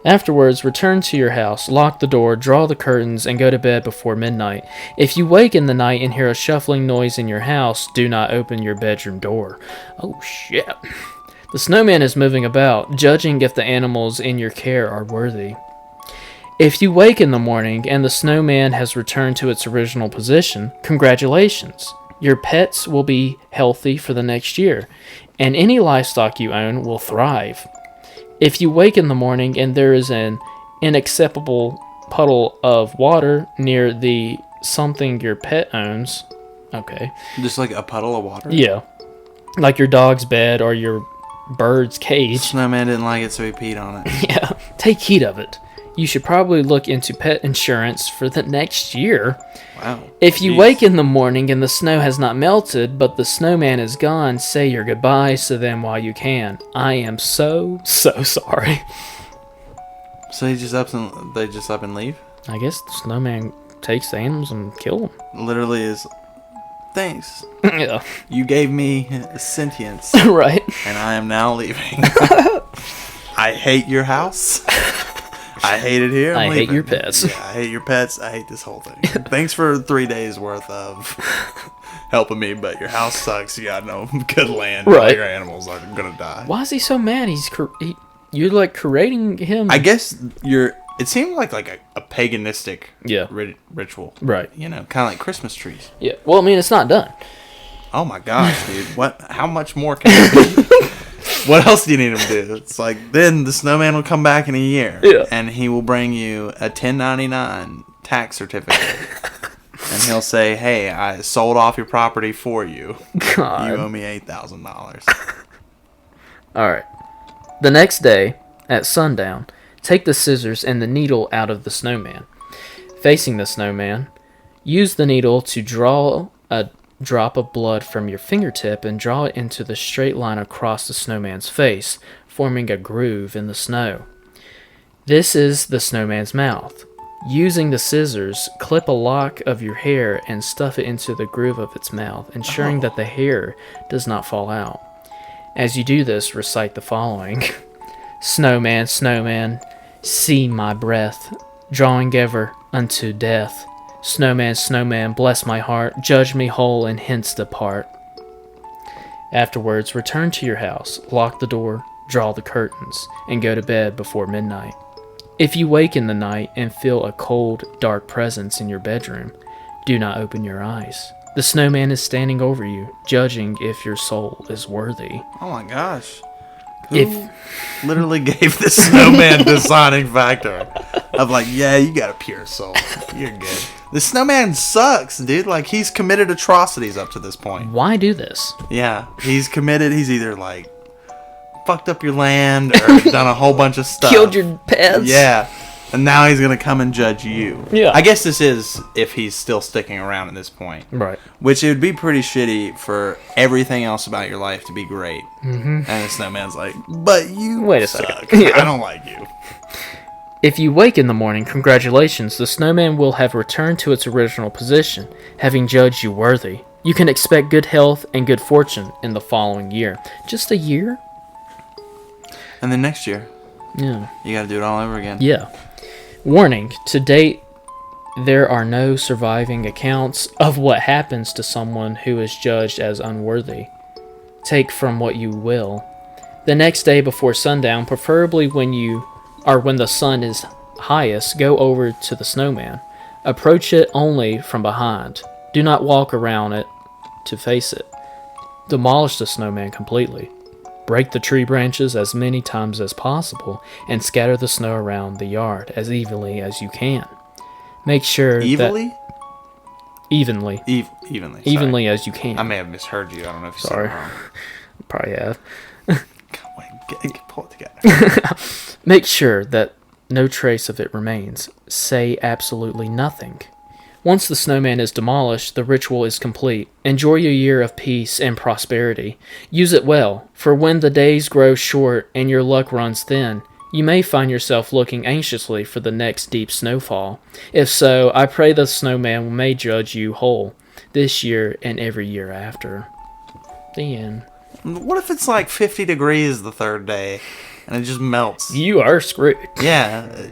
Afterwards, return to your house, lock the door, draw the curtains, and go to bed before midnight. If you wake in the night and hear a shuffling noise in your house, do not open your bedroom door. Oh, shit. The snowman is moving about, judging if the animals in your care are worthy. If you wake in the morning and the snowman has returned to its original position, congratulations. Your pets will be healthy for the next year, and any livestock you own will thrive. If you wake in the morning and there is an inacceptable puddle of water near the something your pet owns, okay. Just like a puddle of water? Yeah. Like your dog's bed or your bird's cage. Snowman didn't like it, so he peed on it. Yeah. Take heed of it. You should probably look into pet insurance for the next year. Wow. If you Jeez. wake in the morning and the snow has not melted, but the snowman is gone, say your goodbyes to them while you can. I am so sorry. So they just up and leave? I guess the snowman takes the animals and kill them. Literally is, thanks. Yeah. You gave me sentience, Right. and I am now leaving. I hate your house. I hate it here. I hate your pets. Yeah, I hate your pets. I hate this whole thing. Thanks for 3 days worth of helping me, but your house sucks. You got no good land. All Right. your animals are gonna die. Why is he so mad? You're like creating him. I guess it seemed like a paganistic ritual. Right. You know, kind of like Christmas trees. Yeah. Well, I mean, it's not done. Oh my gosh, dude! How much more can it be? What else do you need him to do? It's like, then the snowman will come back in a year. Yeah. And he will bring you a 1099 tax certificate. And he'll say, hey, I sold off your property for you. God. You owe me $8,000. All right. The next day, at sundown, take the scissors and the needle out of the snowman. Facing the snowman, use the needle to draw a drop of blood from your fingertip and draw it into the straight line across the snowman's face, forming a groove in the snow. This is the snowman's mouth. Using the scissors, clip a lock of your hair and stuff it into the groove of its mouth, ensuring that the hair does not fall out. As you do this, recite the following. Snowman, snowman, see my breath, drawing ever unto death. Snowman, snowman, bless my heart, judge me whole and hence depart. Afterwards, return to your house, lock the door, draw the curtains, and go to bed before midnight. If you wake in the night and feel a cold, dark presence in your bedroom, do not open your eyes. The snowman is standing over you, judging if your soul is worthy. Oh my gosh. Who literally gave the snowman deciding factor of like, yeah, you got a pure soul. You're good. The snowman sucks, dude. Like, he's committed atrocities up to this point. Why do this? Yeah, he's committed. He's either like fucked up your land or done a whole bunch of stuff. Killed your pets? Yeah. And now he's going to come and judge you. Yeah. I guess this is if he's still sticking around at this point. Right. Which it would be pretty shitty for everything else about your life to be great. Mm-hmm. And the snowman's like, but you Wait a suck. second. Yeah. I don't like you. If you wake in the morning, congratulations, the snowman will have returned to its original position, having judged you worthy. You can expect good health and good fortune in the following year. Just a year? And then next year, Yeah. you got to do it all over again. Yeah. Warning, to date, there are no surviving accounts of what happens to someone who is judged as unworthy. Take from what you will. The next day before sundown, preferably when the sun is highest, go over to the snowman. Approach it only from behind. Do not walk around it to face it. Demolish the snowman completely. Break the tree branches as many times as possible and scatter the snow around the yard as evenly as you can. Make sure Evilly? Evenly. Evenly. Evenly Sorry. as you can. I may have misheard you. I don't know if you Sorry. said it wrong. Probably have. Come on, pull it together. Make sure that no trace of it remains. Say absolutely nothing. Once the snowman is demolished, the ritual is complete. Enjoy your year of peace and prosperity. Use it well, for when the days grow short and your luck runs thin, you may find yourself looking anxiously for the next deep snowfall. If so, I pray the snowman may judge you whole this year and every year after. The end. What if it's like 50 degrees the third day and it just melts? You are screwed. Yeah.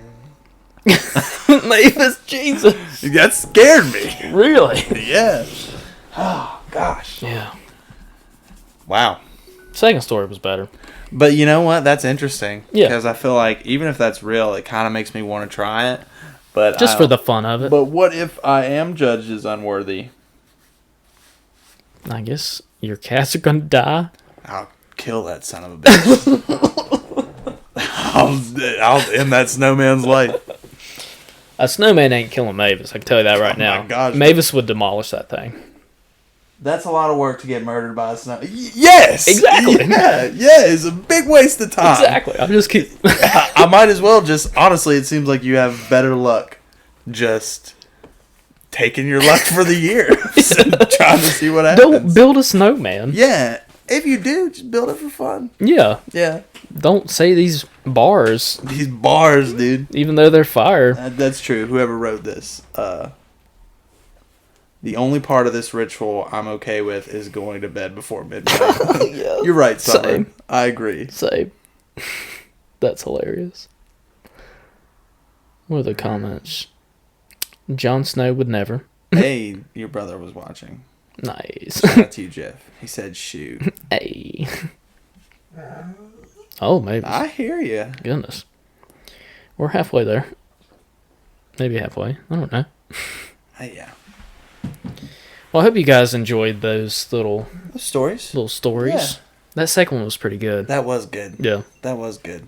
Mavis, Jesus. That scared me. Really? Yeah. Oh, gosh. Yeah. Wow. Second story was better. But you know what? That's interesting. Yeah. Because I feel like even if that's real, it kind of makes me want to try it. But Just for the fun of it. But what if I am judged as unworthy? I guess your cats are going to die. I'll kill that son of a bitch. I'll end that snowman's life. A snowman ain't killing Mavis. I can tell you that right now. My gosh. Mavis would demolish that thing. That's a lot of work to get murdered by a snow. Yes! Exactly. Yeah, it's a big waste of time. Exactly. I'm just kidding. I might as well just, honestly, it seems like you have better luck just taking your luck for the year. Trying to see what happens. Don't build a snowman. Yeah. If you do, just build it for fun. Yeah. Yeah. Don't say these bars, These bars, dude. even though they're fire. That's true. Whoever wrote this. The only part of this ritual I'm okay with is going to bed before midnight. Yeah. You're right, Summer. Same. I agree. Say, that's hilarious. What are the comments? Jon Snow would never. Hey, your brother was watching. Nice. Shout out to you, Jeff. He said, shoot. Hey. Oh, maybe. I hear you. Goodness. We're halfway there. Maybe halfway. I don't know. Yeah. Well, I hope you guys enjoyed those little Stories? stories. Yeah. That second one was pretty good. That was good. Yeah. That was good.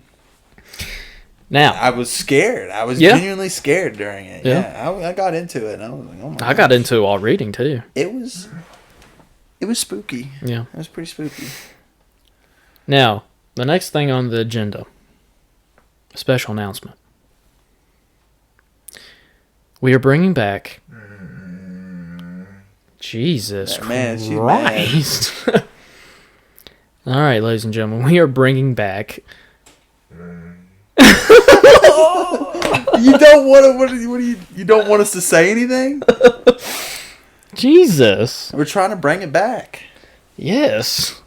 Now, I was scared. I was Yeah. genuinely scared during it. Yeah. I got into it. And I was like, oh my I got into it while reading, too. It was spooky. Yeah. It was pretty spooky. Now, the next thing on the agenda, a special announcement. We are bringing back... Jesus Man, she's Christ. All right, ladies and gentlemen, we are bringing back... You don't want to. What do you don't want us to say anything? Jesus. We're trying to bring it back. Yes.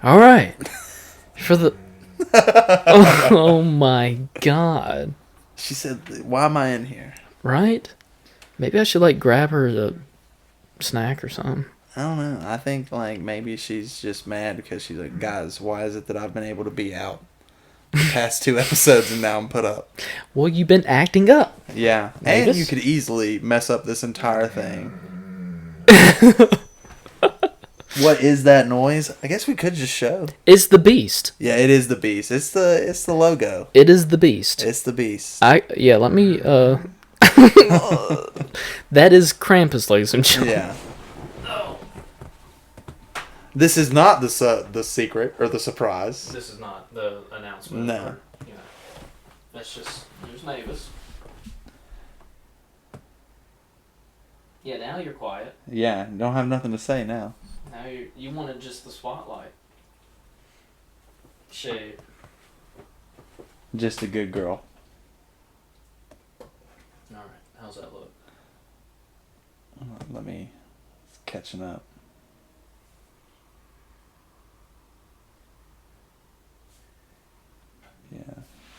All right. For the... Oh my God. She said, why am I in here? Right? Maybe I should, like, grab her a snack or something. I don't know. I think, like, maybe she's just mad because she's like, guys, why is it that I've been able to be out the past 2 episodes and now I'm put up? Well, you've been acting up. Yeah. Mavis? And you could easily mess up this entire thing. What is that noise? I guess we could just show. It's the beast. Yeah, it is the beast. It's the logo. It is the beast. It's the beast. Yeah, let me, That is Krampus, ladies and gentlemen. Yeah. This is not the secret or the surprise. This is not the announcement. No. Or, that's just, there's Mavis. Yeah, now you're quiet. Yeah, don't have nothing to say now. Now you wanted just the spotlight. Shade. Just a good girl. Alright, how's that look? Let me... It's catching up. Yeah,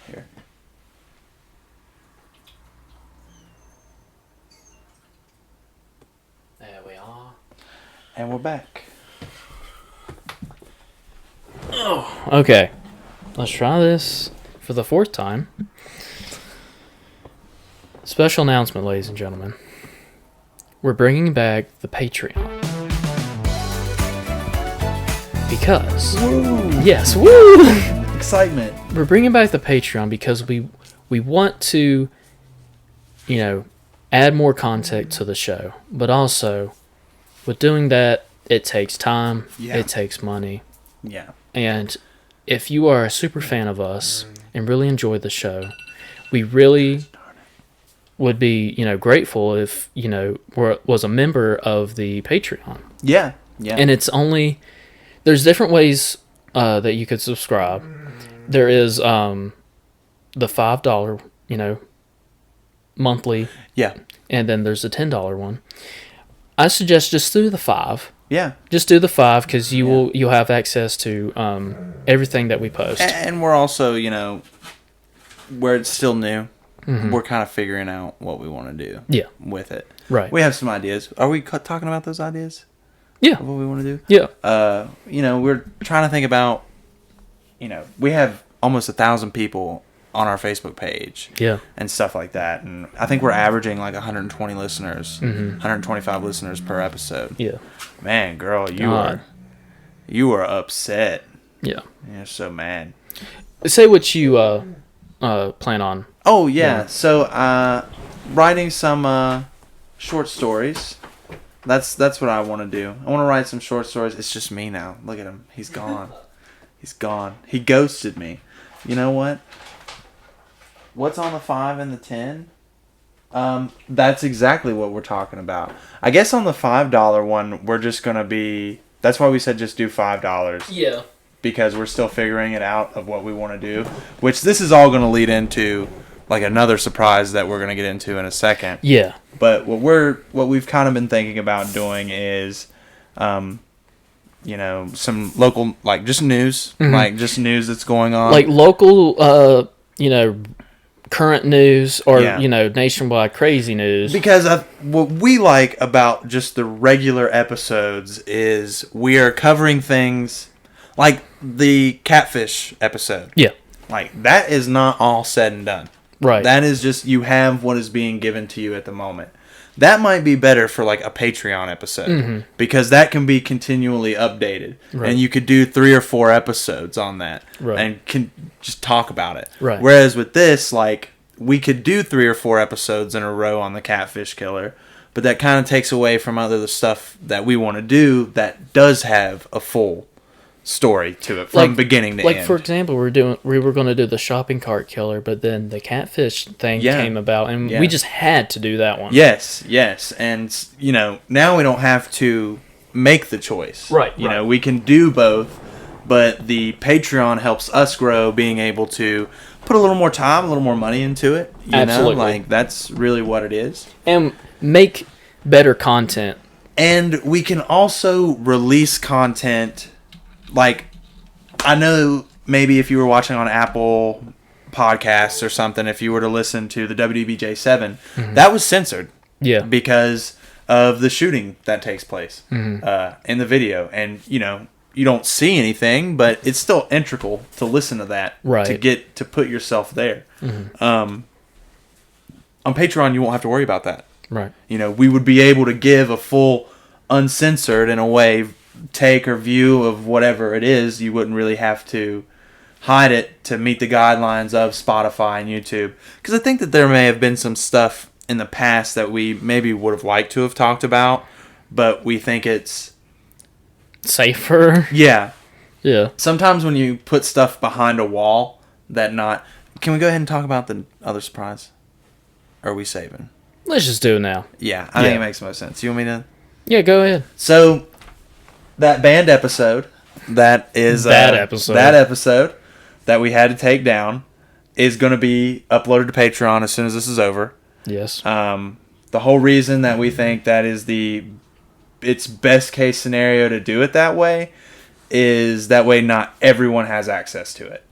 here. There we are. And we're back. Oh, okay. Let's try this for the 4th time. Special announcement, ladies and gentlemen. We're bringing back the Patreon. Because... Woo! Yes, woo! Excitement. We're bringing back the Patreon because we want to, add more content to the show. But also, with doing that, it takes time. Yeah. It takes money. Yeah. And if you are a super fan of us and really enjoy the show, we really would be, grateful if, was a member of the Patreon. Yeah. Yeah. And it's only... There's different ways that you could subscribe. There is the $5, monthly. Yeah. And then there's the $10 one. I suggest just do the 5. Yeah. Just do the 5 because you'll have access to everything that we post. And we're also, where it's still new, we're kind of figuring out what we want to do with it. Right. We have some ideas. Are we talking about those ideas? Yeah. Of what we want to do? Yeah. We're trying to think about, we have almost 1,000 people on our Facebook page. Yeah. And stuff like that. And I think we're averaging like 120 listeners, 125 listeners per episode. Yeah. Man, girl, you are upset. Yeah. You're so mad. Say what you plan on. Oh, yeah. So, writing some short stories. That's what I want to do. I want to write some short stories. It's just me now. Look at him. He's gone. He's gone. He ghosted me. You know what? What's on the 5 and the 10? That's exactly what we're talking about. I guess on the $5 one, we're just going to be... That's why we said just do $5. Yeah. Because we're still figuring it out of what we want to do. Which this is all going to lead into like another surprise that we're going to get into in a second. Yeah. But what we've kind of been thinking about doing is, some local, like just news, like just news that's going on. Like local, current news or, nationwide crazy news. Because what we like about just the regular episodes is we are covering things like the catfish episode. Yeah. Like that is not all said and done. Right. That is just you have what is being given to you at the moment. That might be better for like a Patreon episode because that can be continually updated. Right. And you could do 3 or 4 episodes on that and can just talk about it. Right. Whereas with this, like we could do 3 or 4 episodes in a row on the catfish killer, but that kind of takes away from other stuff that we want to do that does have a full story to it from beginning to end. Like for example, we were going to do the shopping cart killer, but then the catfish thing came about, and we just had to do that one. Yes, and now we don't have to make the choice. Right. You know, we can do both, but the Patreon helps us grow, being able to put a little more time, a little more money into it. You know, like that's really what it is, and make better content. And we can also release content. Like, I know maybe if you were watching on Apple Podcasts or something, if you were to listen to the WDBJ7, that was censored. Yeah. Because of the shooting that takes place in the video. And, you don't see anything, but it's still integral to listen to that. Right. To put yourself there. On Patreon, you won't have to worry about that. Right. We would be able to give a full, uncensored, in a way, take or view of whatever it is. You wouldn't really have to hide it to meet the guidelines of Spotify and YouTube. Because I think that there may have been some stuff in the past that we maybe would have liked to have talked about, but we think it's safer. Yeah. Yeah. Sometimes when you put stuff behind a wall that not... Can we go ahead and talk about the other surprise? Or are we saving? Let's just do it now. Yeah, I think it makes most sense. You want me to... Yeah, go ahead. So, that band episode, that is... That episode that we had to take down is going to be uploaded to Patreon as soon as this is over. Yes. The whole reason that we think that is its best case scenario to do it that way is that way not everyone has access to it.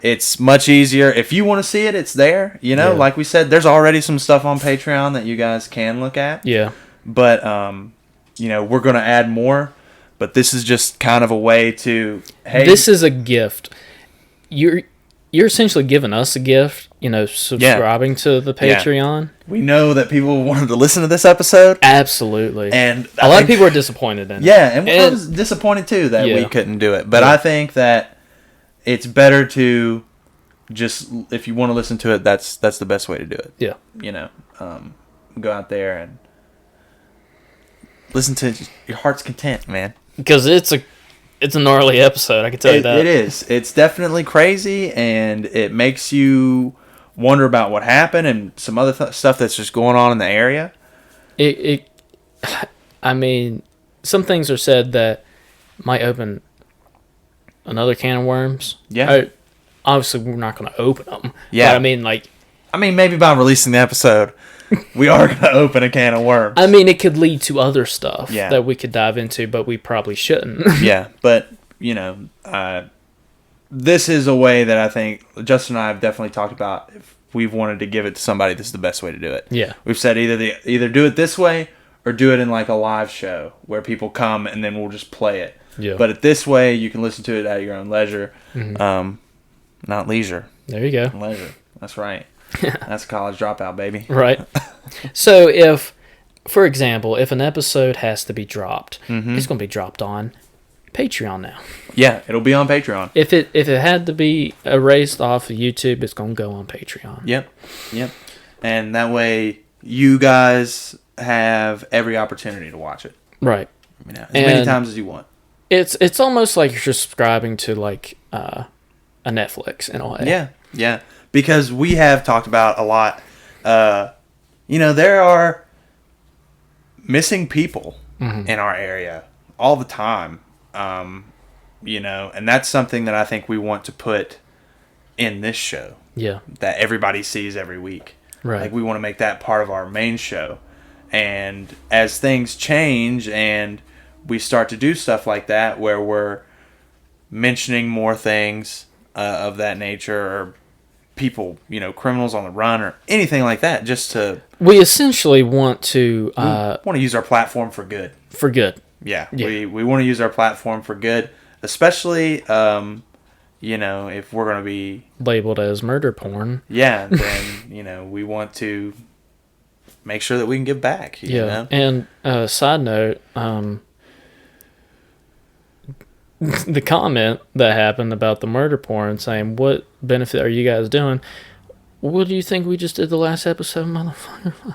It's much easier. If you want to see it, it's there. Like we said, there's already some stuff on Patreon that you guys can look at. Yeah. But, we're going to add more. But this is just kind of a way to... Hey, this is a gift. You're essentially giving us a gift, subscribing to the Patreon. Yeah. We know that people wanted to listen to this episode. Absolutely. And a lot of people are disappointed in it. Yeah, and I was disappointed too that we couldn't do it. But I think that it's better to just, if you want to listen to it, that's the best way to do it. Yeah. Go out there and listen to your heart's content, man. Because it's a gnarly episode, I can tell you that. It is. It's definitely crazy, and it makes you wonder about what happened and some other stuff that's just going on in the area. I mean, some things are said that might open another can of worms. Yeah. Obviously, we're not going to open them. Yeah. But I mean, maybe by releasing the episode, we are going to open a can of worms. I mean, it could lead to other stuff that we could dive into, but we probably shouldn't. Yeah, but, this is a way that I think Justin and I have definitely talked about. If we've wanted to give it to somebody, this is the best way to do it. Yeah. We've said either do it this way or do it in like a live show where people come and then we'll just play it. Yeah. But this way, you can listen to it at your own leisure. Not leisure. There you go. Leisure. That's right. That's a college dropout, baby. Right. So if, for example, if an episode has to be dropped, it's going to be dropped on Patreon now. Yeah, it'll be on Patreon. If it had to be erased off of YouTube, it's going to go on Patreon. Yep. And that way, you guys have every opportunity to watch it. Right. As many times as you want. It's almost like you're subscribing to like a Netflix in a way. Yeah. Because we have talked about a lot. There are missing people in our area all the time. And that's something that I think we want to put in this show. Yeah. That everybody sees every week. Right. Like we want to make that part of our main show. And as things change and we start to do stuff like that where we're mentioning more things of that nature or people, criminals on the run or anything like that, just to... We essentially want to... want to use our platform for good. For good. Yeah. We want to use our platform for good, especially, if we're going to be... labeled as murder porn. Yeah, then, we want to make sure that we can give back. You know? And side note, the comment that happened about the murder porn saying, what benefit are you guys doing? What do you think we just did the last episode, motherfucker?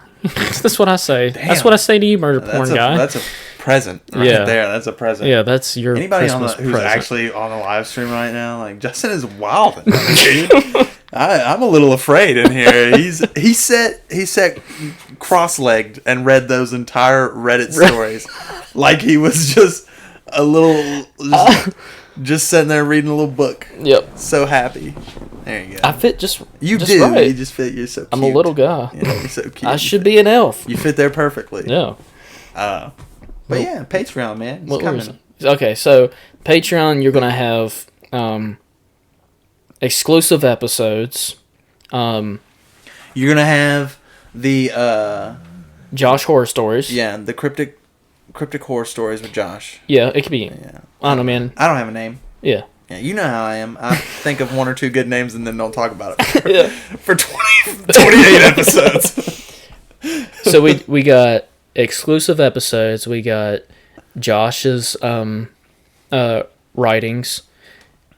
That's what I say. Damn. That's what I say to you, murder porn guy. That's a present right there. That's a present. Yeah, that's your Anybody Christmas who's present. actually on the live stream right now, like, Justin is wild. Dude. I'm a little afraid in here. He sat cross-legged and read those entire Reddit stories like he was just a little... just sitting there reading a little book. Yep. So happy. There you go. I fit just You just do. Right. You just fit. You're so cute. I'm a little guy. Yeah, you're so cute. I should be an elf. You fit there perfectly. Yeah. But yeah, Patreon, man. It's coming. Okay, so Patreon, you're going to have exclusive episodes. You're gonna have the Josh horror stories. the cryptic horror stories with Josh. Yeah, it could be. Yeah. I don't know, man. I don't have a name. Yeah. Yeah, you know how I am. I think of one or two good names and then don't talk about it Yeah. for 28 episodes. So we got exclusive episodes. We got Josh's writings.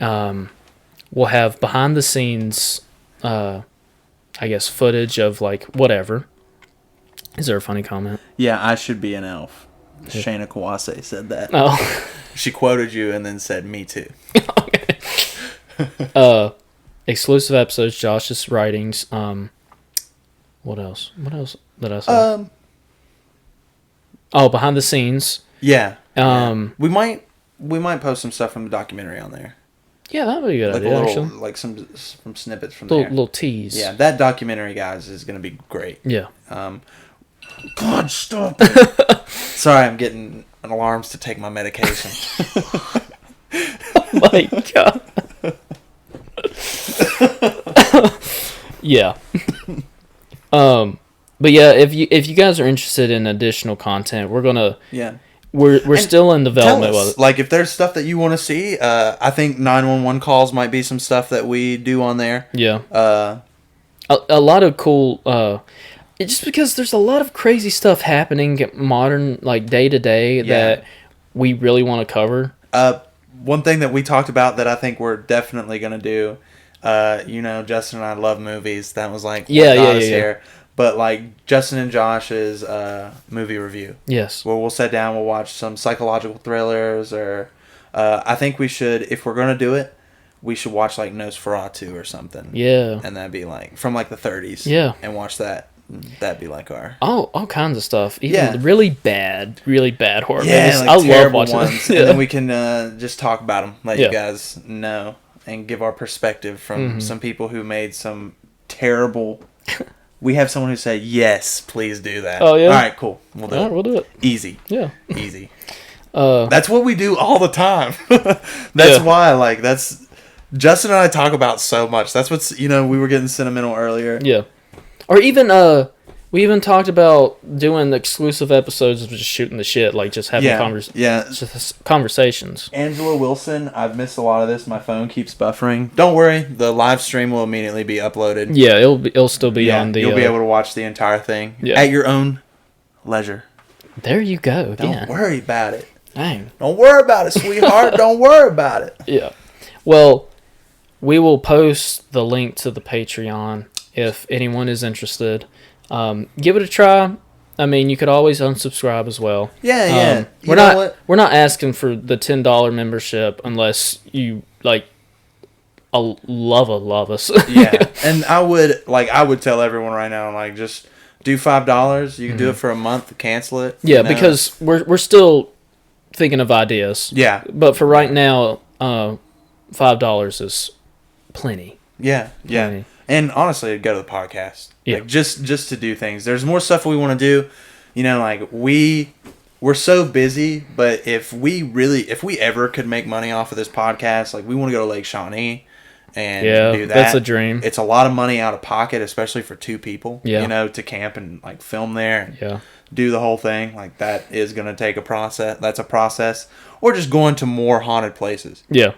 We'll have behind the scenes, I guess, footage of like whatever. Is there a funny comment? Yeah, I should be an elf. Shayna Kawase said that. Oh. She quoted you and then said, "Me too." Exclusive episodes, Josh's writings. What else? What else did I say? Behind the scenes. Yeah. Yeah. We might post some stuff from the documentary on there. Yeah, that would be a good idea, actually. Like some snippets from there. Little tease. Yeah, that documentary, guys, is going to be great. Yeah. God, stop it. Sorry, I'm getting alarms to take my medication. Oh my God. Yeah. But yeah, if you guys are interested in additional content, we're still in development Tell of us, it. like, if there's stuff that you want to see. I think 911 calls might be some stuff that we do on there. Yeah. A lot of cool. Just because there's a lot of crazy stuff happening modern, like day to day, that we really want to cover. One thing that we talked about that I think we're definitely going to do. Justin and I love movies. That was like what got us here. But like Justin and Josh's movie review. Yes. Where we'll sit down, we'll watch some psychological thrillers, or I think we should, if we're going to do it, we should watch like Nosferatu or something. Yeah. And that'd be like from like the 30s. Yeah. And watch that. That'd be like our all kinds of stuff. Even really bad horror movies. Like I love watching ones. them. And then we can just talk about them, let you guys know, and give our perspective from some people who made some terrible. We have someone who said, "Yes, please do that." Oh yeah. All right, cool. We'll do it. We'll do it. Easy. Yeah. Easy. That's what we do all the time. Why, like, that's Justin and I talk about so much. That's what's we were getting sentimental earlier. Yeah. Or even we even talked about doing exclusive episodes of just shooting the shit, like just having conversations. Angela Wilson, I've missed a lot of this. My phone keeps buffering. Don't worry, the live stream will immediately be uploaded. Yeah, it'll still be on the. You'll be able to watch the entire thing at your own leisure. There you go. Don't worry about it. Dang. Don't worry about it, sweetheart. Don't worry about it. Yeah. Well, we will post the link to the Patreon if anyone is interested. Give it a try. I mean, you could always unsubscribe as well. Yeah. We're not asking for the $10 membership unless you like love us. Yeah. And I would tell everyone right now, like, just do $5. You can do it for a month, cancel it. Yeah, because we're still thinking of ideas. Yeah. But for right now, $5 is plenty. Yeah. Yeah. Plenty. And honestly, I'd go to the podcast. Yeah. Like, just to do things. There's more stuff we want to do. Like we're so busy, but if we ever could make money off of this podcast, like, we want to go to Lake Shawnee and do that. That's a dream. It's a lot of money out of pocket, especially for two people. Yeah. To camp and like film there. And do the whole thing. Like, that is going to take a process. That's a process. Or just going to more haunted places. Yeah.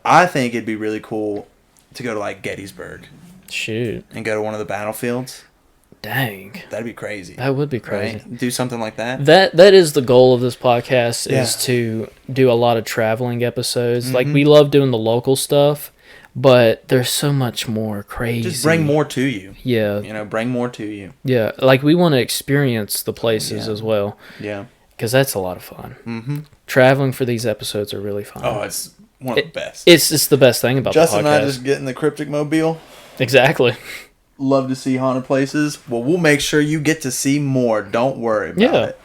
I think it'd be really cool to go to like Gettysburg. Shoot. And go to one of the battlefields. Dang. That'd be crazy. That would be crazy. Right? Do something like that. That is the goal of this podcast, is to do a lot of traveling episodes. Mm-hmm. Like, we love doing the local stuff, but there's so much more crazy. Just bring more to you. Yeah. Bring more to you. Yeah. Like, we want to experience the places as well. Yeah. Because that's a lot of fun. Mm-hmm. Traveling for these episodes are really fun. Oh, it's one of the best. It's the best thing about Justin the podcast. and I just get in the Cryptic mobile. Exactly. Love to see haunted places. Well, we'll make sure you get to see more. Don't worry about it.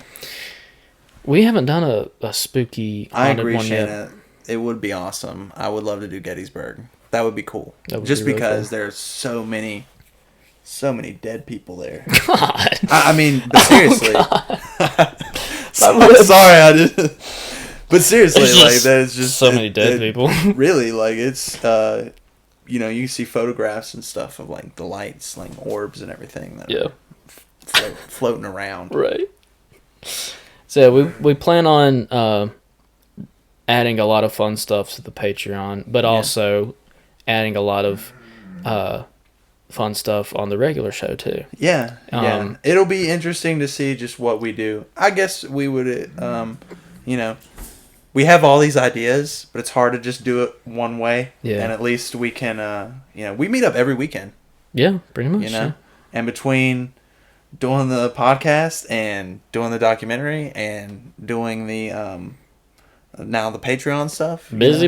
We haven't done a spooky haunted one yet. Shanna. It would be awesome. I would love to do Gettysburg. That would be cool. Just be really because cool. there's so many dead people there. God. I mean, but seriously. Oh, Sorry, I just. But seriously, It's like just that's just so many dead people. Really, like it's you know, you see photographs and stuff of like the lights, like orbs and everything that Yeah. are floating around. Right. So we plan on adding a lot of fun stuff to the Patreon, but also adding a lot of fun stuff on the regular show too. Yeah, yeah. It'll be interesting to see just what we do. I guess we would, you know, we have all these ideas, but it's hard to just do it one way. Yeah. And at least we can, you know, we meet up every weekend. Yeah, pretty much. You know, yeah. and between doing the podcast and doing the documentary and doing the now the Patreon stuff. Busy,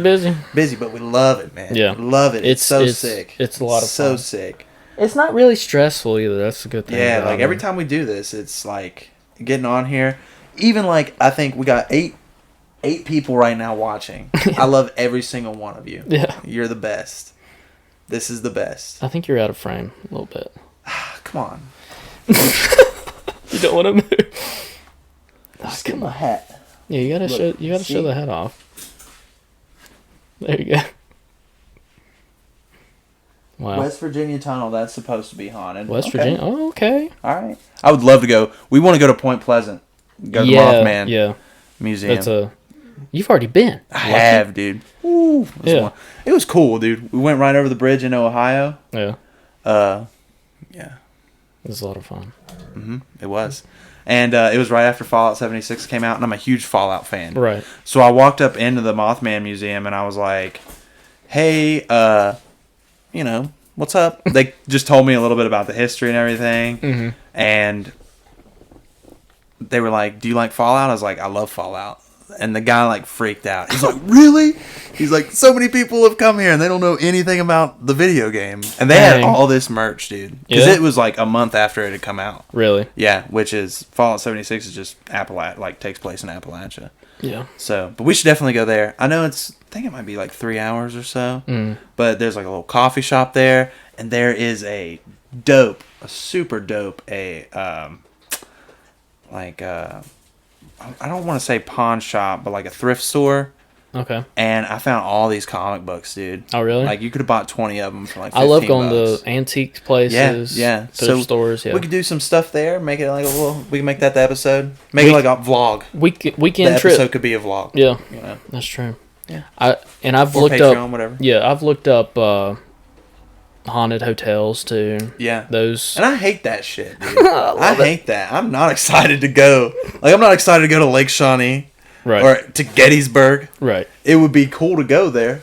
but we love it, man. Yeah, we love it. It's so sick. It's a lot of so fun. sick. It's not really stressful either. That's a good thing. Yeah, like every time we do this, it's like getting on here. Even like I think we got eight people right now watching. I love every single one of you. Yeah, you're the best. This is the best. I think you're out of frame a little bit. Come on. You don't want to move. Just get my hat. Yeah, you gotta show. You gotta show the head off. There you go. Wow. West Virginia Tunnel. That's supposed to be haunted. West Virginia. Oh, okay. All right. I would love to go. We want to go to Point Pleasant. Go to Mothman Museum. You've already been. I have, dude. Ooh, it was cool, dude. We went right over the bridge in Ohio. Yeah. Yeah. It was a lot of fun. Mm-hmm. It was. And it was right after Fallout 76 came out, and I'm a huge Fallout fan. Right. So I walked up into the Mothman Museum, and I was like, hey, you know, what's up? They just told me a little bit about the history and everything. Mm-hmm. And they were like, do you like Fallout? I was like, I love Fallout. And the guy like freaked out. He's like, really? He's like, so many people have come here and they don't know anything about the video game. And they had all this merch, dude. Because it was like a month after it had come out. Really? Yeah, which is Fallout 76 is just like takes place in Appalachia. Yeah. So, but we should definitely go there. I know I think it might be like 3 hours or so. But there's like a little coffee shop there, and there is a super dope, I don't want to say pawn shop, but like a thrift store. Okay. And I found all these comic books, dude. Oh, really? Like you could have bought 20 of them for like $15. I love going to antique places. Yeah. Thrift stores. Yeah. We could do some stuff there. Make it like a little. We can make that the episode. Make it like a vlog. Weekend the trip. Episode could be a vlog. Yeah. You know. That's true. Yeah. I've or looked Patreon, up. Whatever. Yeah, I've looked up haunted hotels too. Yeah. Those. And I hate that shit, dude. I hate that. I'm not excited to go. Like I'm not excited to go to Lake Shawnee. Right. Or to Gettysburg. Right. It would be cool to go there.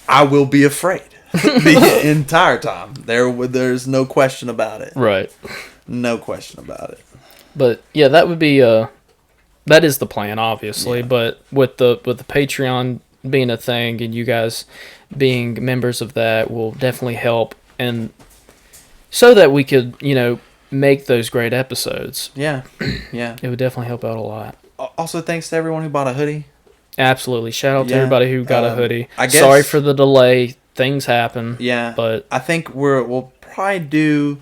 I will be afraid the entire time. There's no question about it. Right. No question about it. But yeah, that would be that is the plan, obviously. Yeah. But with the Patreon being a thing and you guys being members of that will definitely help, and so that we could make those great episodes. Yeah. Yeah. It would definitely help out a lot. Also, thanks to everyone who bought a hoodie. Absolutely. Shout out to everybody who got a hoodie. I guess, sorry for the delay. Things happen. Yeah. But I think we'll probably do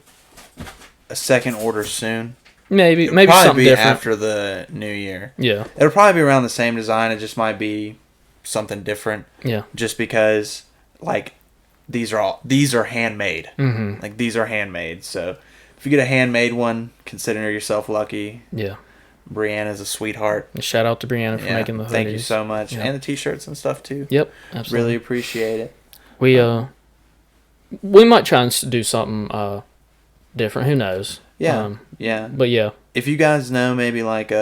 a second order soon. Maybe probably something be different after the new year. Yeah. It'll probably be around the same design. It just might be something different. Yeah. Just because, like, these are handmade. Mm-hmm. Like, these are handmade. So, if you get a handmade one, consider yourself lucky. Yeah. Brianna's a sweetheart. And shout out to Brianna for making the hoodies. Thank you so much. Yeah. And the t-shirts and stuff, too. Yep. Absolutely. Really appreciate it. We might try and do something different. Who knows? Yeah. Yeah. But yeah. If you guys know, maybe like see,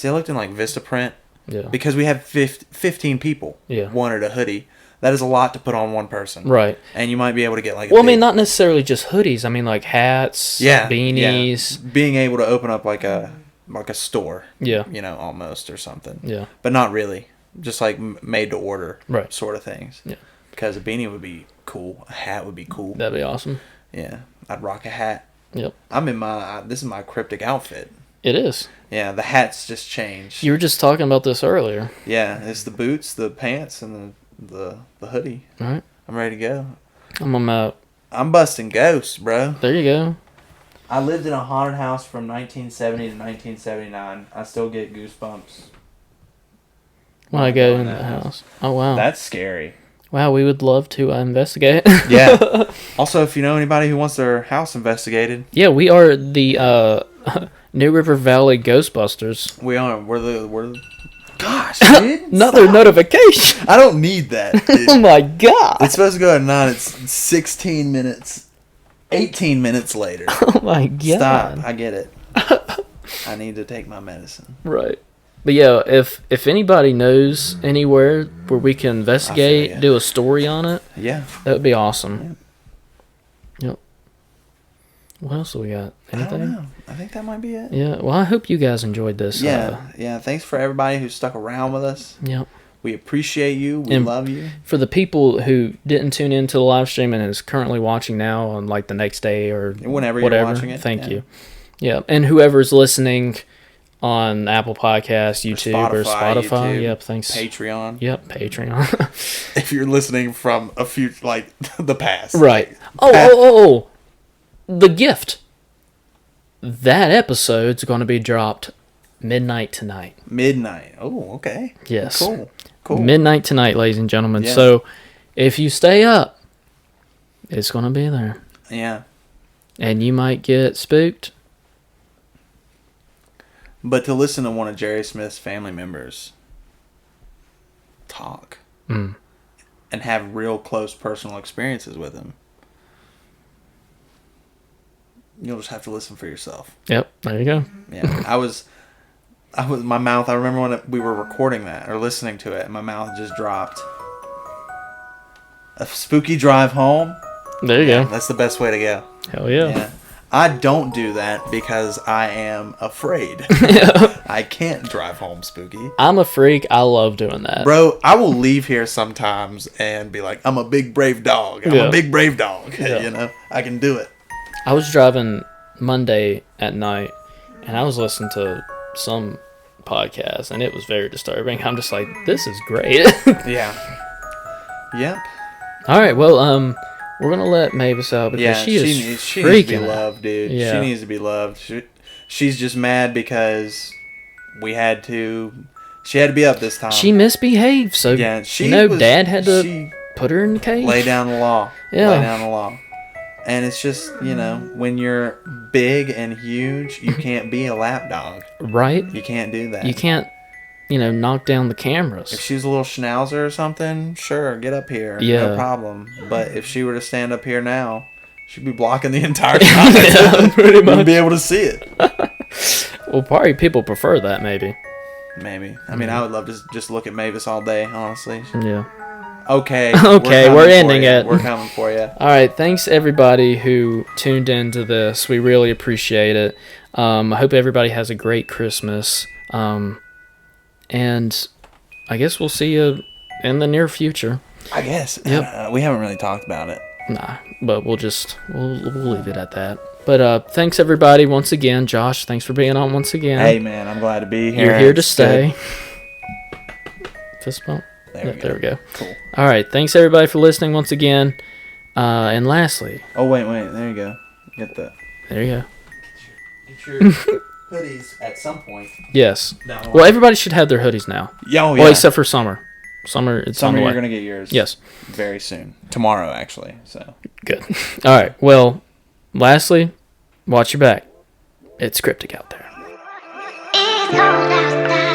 I looked in like Vistaprint. Yeah. Because we have 15 people. Yeah. Wanted a hoodie. That is a lot to put on one person. Right. And you might be able to get like. I mean, not necessarily just hoodies. I mean, like hats. Yeah. Beanies. Yeah. Being able to open up like a store. Yeah. Almost or something. Yeah. But not really. Just like made to order. Right. Sort of things. Yeah. Because a beanie would be cool. A hat would be cool. That'd be awesome. Yeah. I'd rock a hat. Yep. I'm in this is my cryptic outfit. It is. Yeah, the hat's just changed. You were just talking about this earlier. Yeah, it's the boots, the pants, and the hoodie. All right. I'm ready to go. I'm busting ghosts, bro. There you go. I lived in a haunted house from 1970 to 1979. I still get goosebumps when I go in the house. Oh, wow. That's scary. Wow, we would love to investigate. Yeah. Also, if you know anybody who wants their house investigated. Yeah, we are the New River Valley Ghostbusters. We are. We're the gosh, dude. Another notification. I don't need that, dude. Oh, my God. It's supposed to go at 9. It's 16 minutes. 18 minutes later. Oh, my God. Stop. I get it. I need to take my medicine. Right. But yeah, if anybody knows anywhere where we can investigate, do a story on it, yeah, that would be awesome. Yep. What else do we got? Anything? I don't know. I think that might be it. Yeah. Well, I hope you guys enjoyed this. Yeah. Thanks for everybody who stuck around with us. Yep. We appreciate you. We love you. For the people who didn't tune into the live stream and is currently watching now on like the next day or whenever whatever, you're watching it, thank you. Yeah, and whoever's listening on Apple Podcasts, YouTube, or Spotify. YouTube, yep, thanks. Patreon. Yep, Patreon. If you're listening from a few, like, the past. Right. Like, Oh. The gift. That episode's going to be dropped midnight tonight. Midnight. Oh, okay. Yes. Cool. Midnight tonight, ladies and gentlemen. Yes. So, if you stay up, it's going to be there. Yeah. And you might get spooked. But to listen to one of Jerry Smith's family members talk and have real close personal experiences with him, you'll just have to listen for yourself. Yep, there you go. Yeah, I was my mouth. I remember when we were recording that or listening to it, and my mouth just dropped. A spooky drive home. There you go. That's the best way to go. Hell yeah. I don't do that because I am afraid. I can't drive home spooky. I'm a freak. I love doing that. Bro, I will leave here sometimes and be like, I'm a big brave dog. I'm a big brave dog. Yeah. You know, I can do it. I was driving Monday at night, and I was listening to some podcast, and it was very disturbing. I'm just like, this is great. Yeah. Yep. All right, well, we're gonna let Mavis out because she needs to be out. loved, dude. Yeah. She needs to be loved. She's just mad because she had to be up this time. She misbehaved, so yeah, Dad had to put her in the cage. Lay down the law. Yeah. Lay down the law. And it's just, when you're big and huge, you can't be a lap dog. Right? You can't do that. You can't, knock down the cameras. If she was a little schnauzer or something, sure, get up here. Yeah. No problem. But if she were to stand up here now, she'd be blocking the entire time. Yeah, pretty much. You'd be able to see it. Well, probably people prefer that, maybe. Maybe. I mean, I would love to just look at Mavis all day, honestly. Yeah. Okay. Okay, we're ending it. We're coming for you. All right, thanks everybody who tuned into this. We really appreciate it. I hope everybody has a great Christmas. And I guess we'll see you in the near future. I guess. Yep. We haven't really talked about it. Nah, but we'll leave it at that. But thanks everybody once again. Josh, thanks for being on once again. Hey man, I'm glad to be here. You're here to stay. Fist bump. There we go. Cool. All right, thanks everybody for listening once again. And lastly. Oh wait, there you go. There you go. Get your hoodies at some point. Yes. No. Well, everybody should have their hoodies now. Yeah. Well, except for Summer. Summer, it's on the way. You're gonna get yours. Yes. Very soon. Tomorrow, actually. So. Good. All right. Well, lastly, watch your back. It's Cryptic out there. It's cold outside.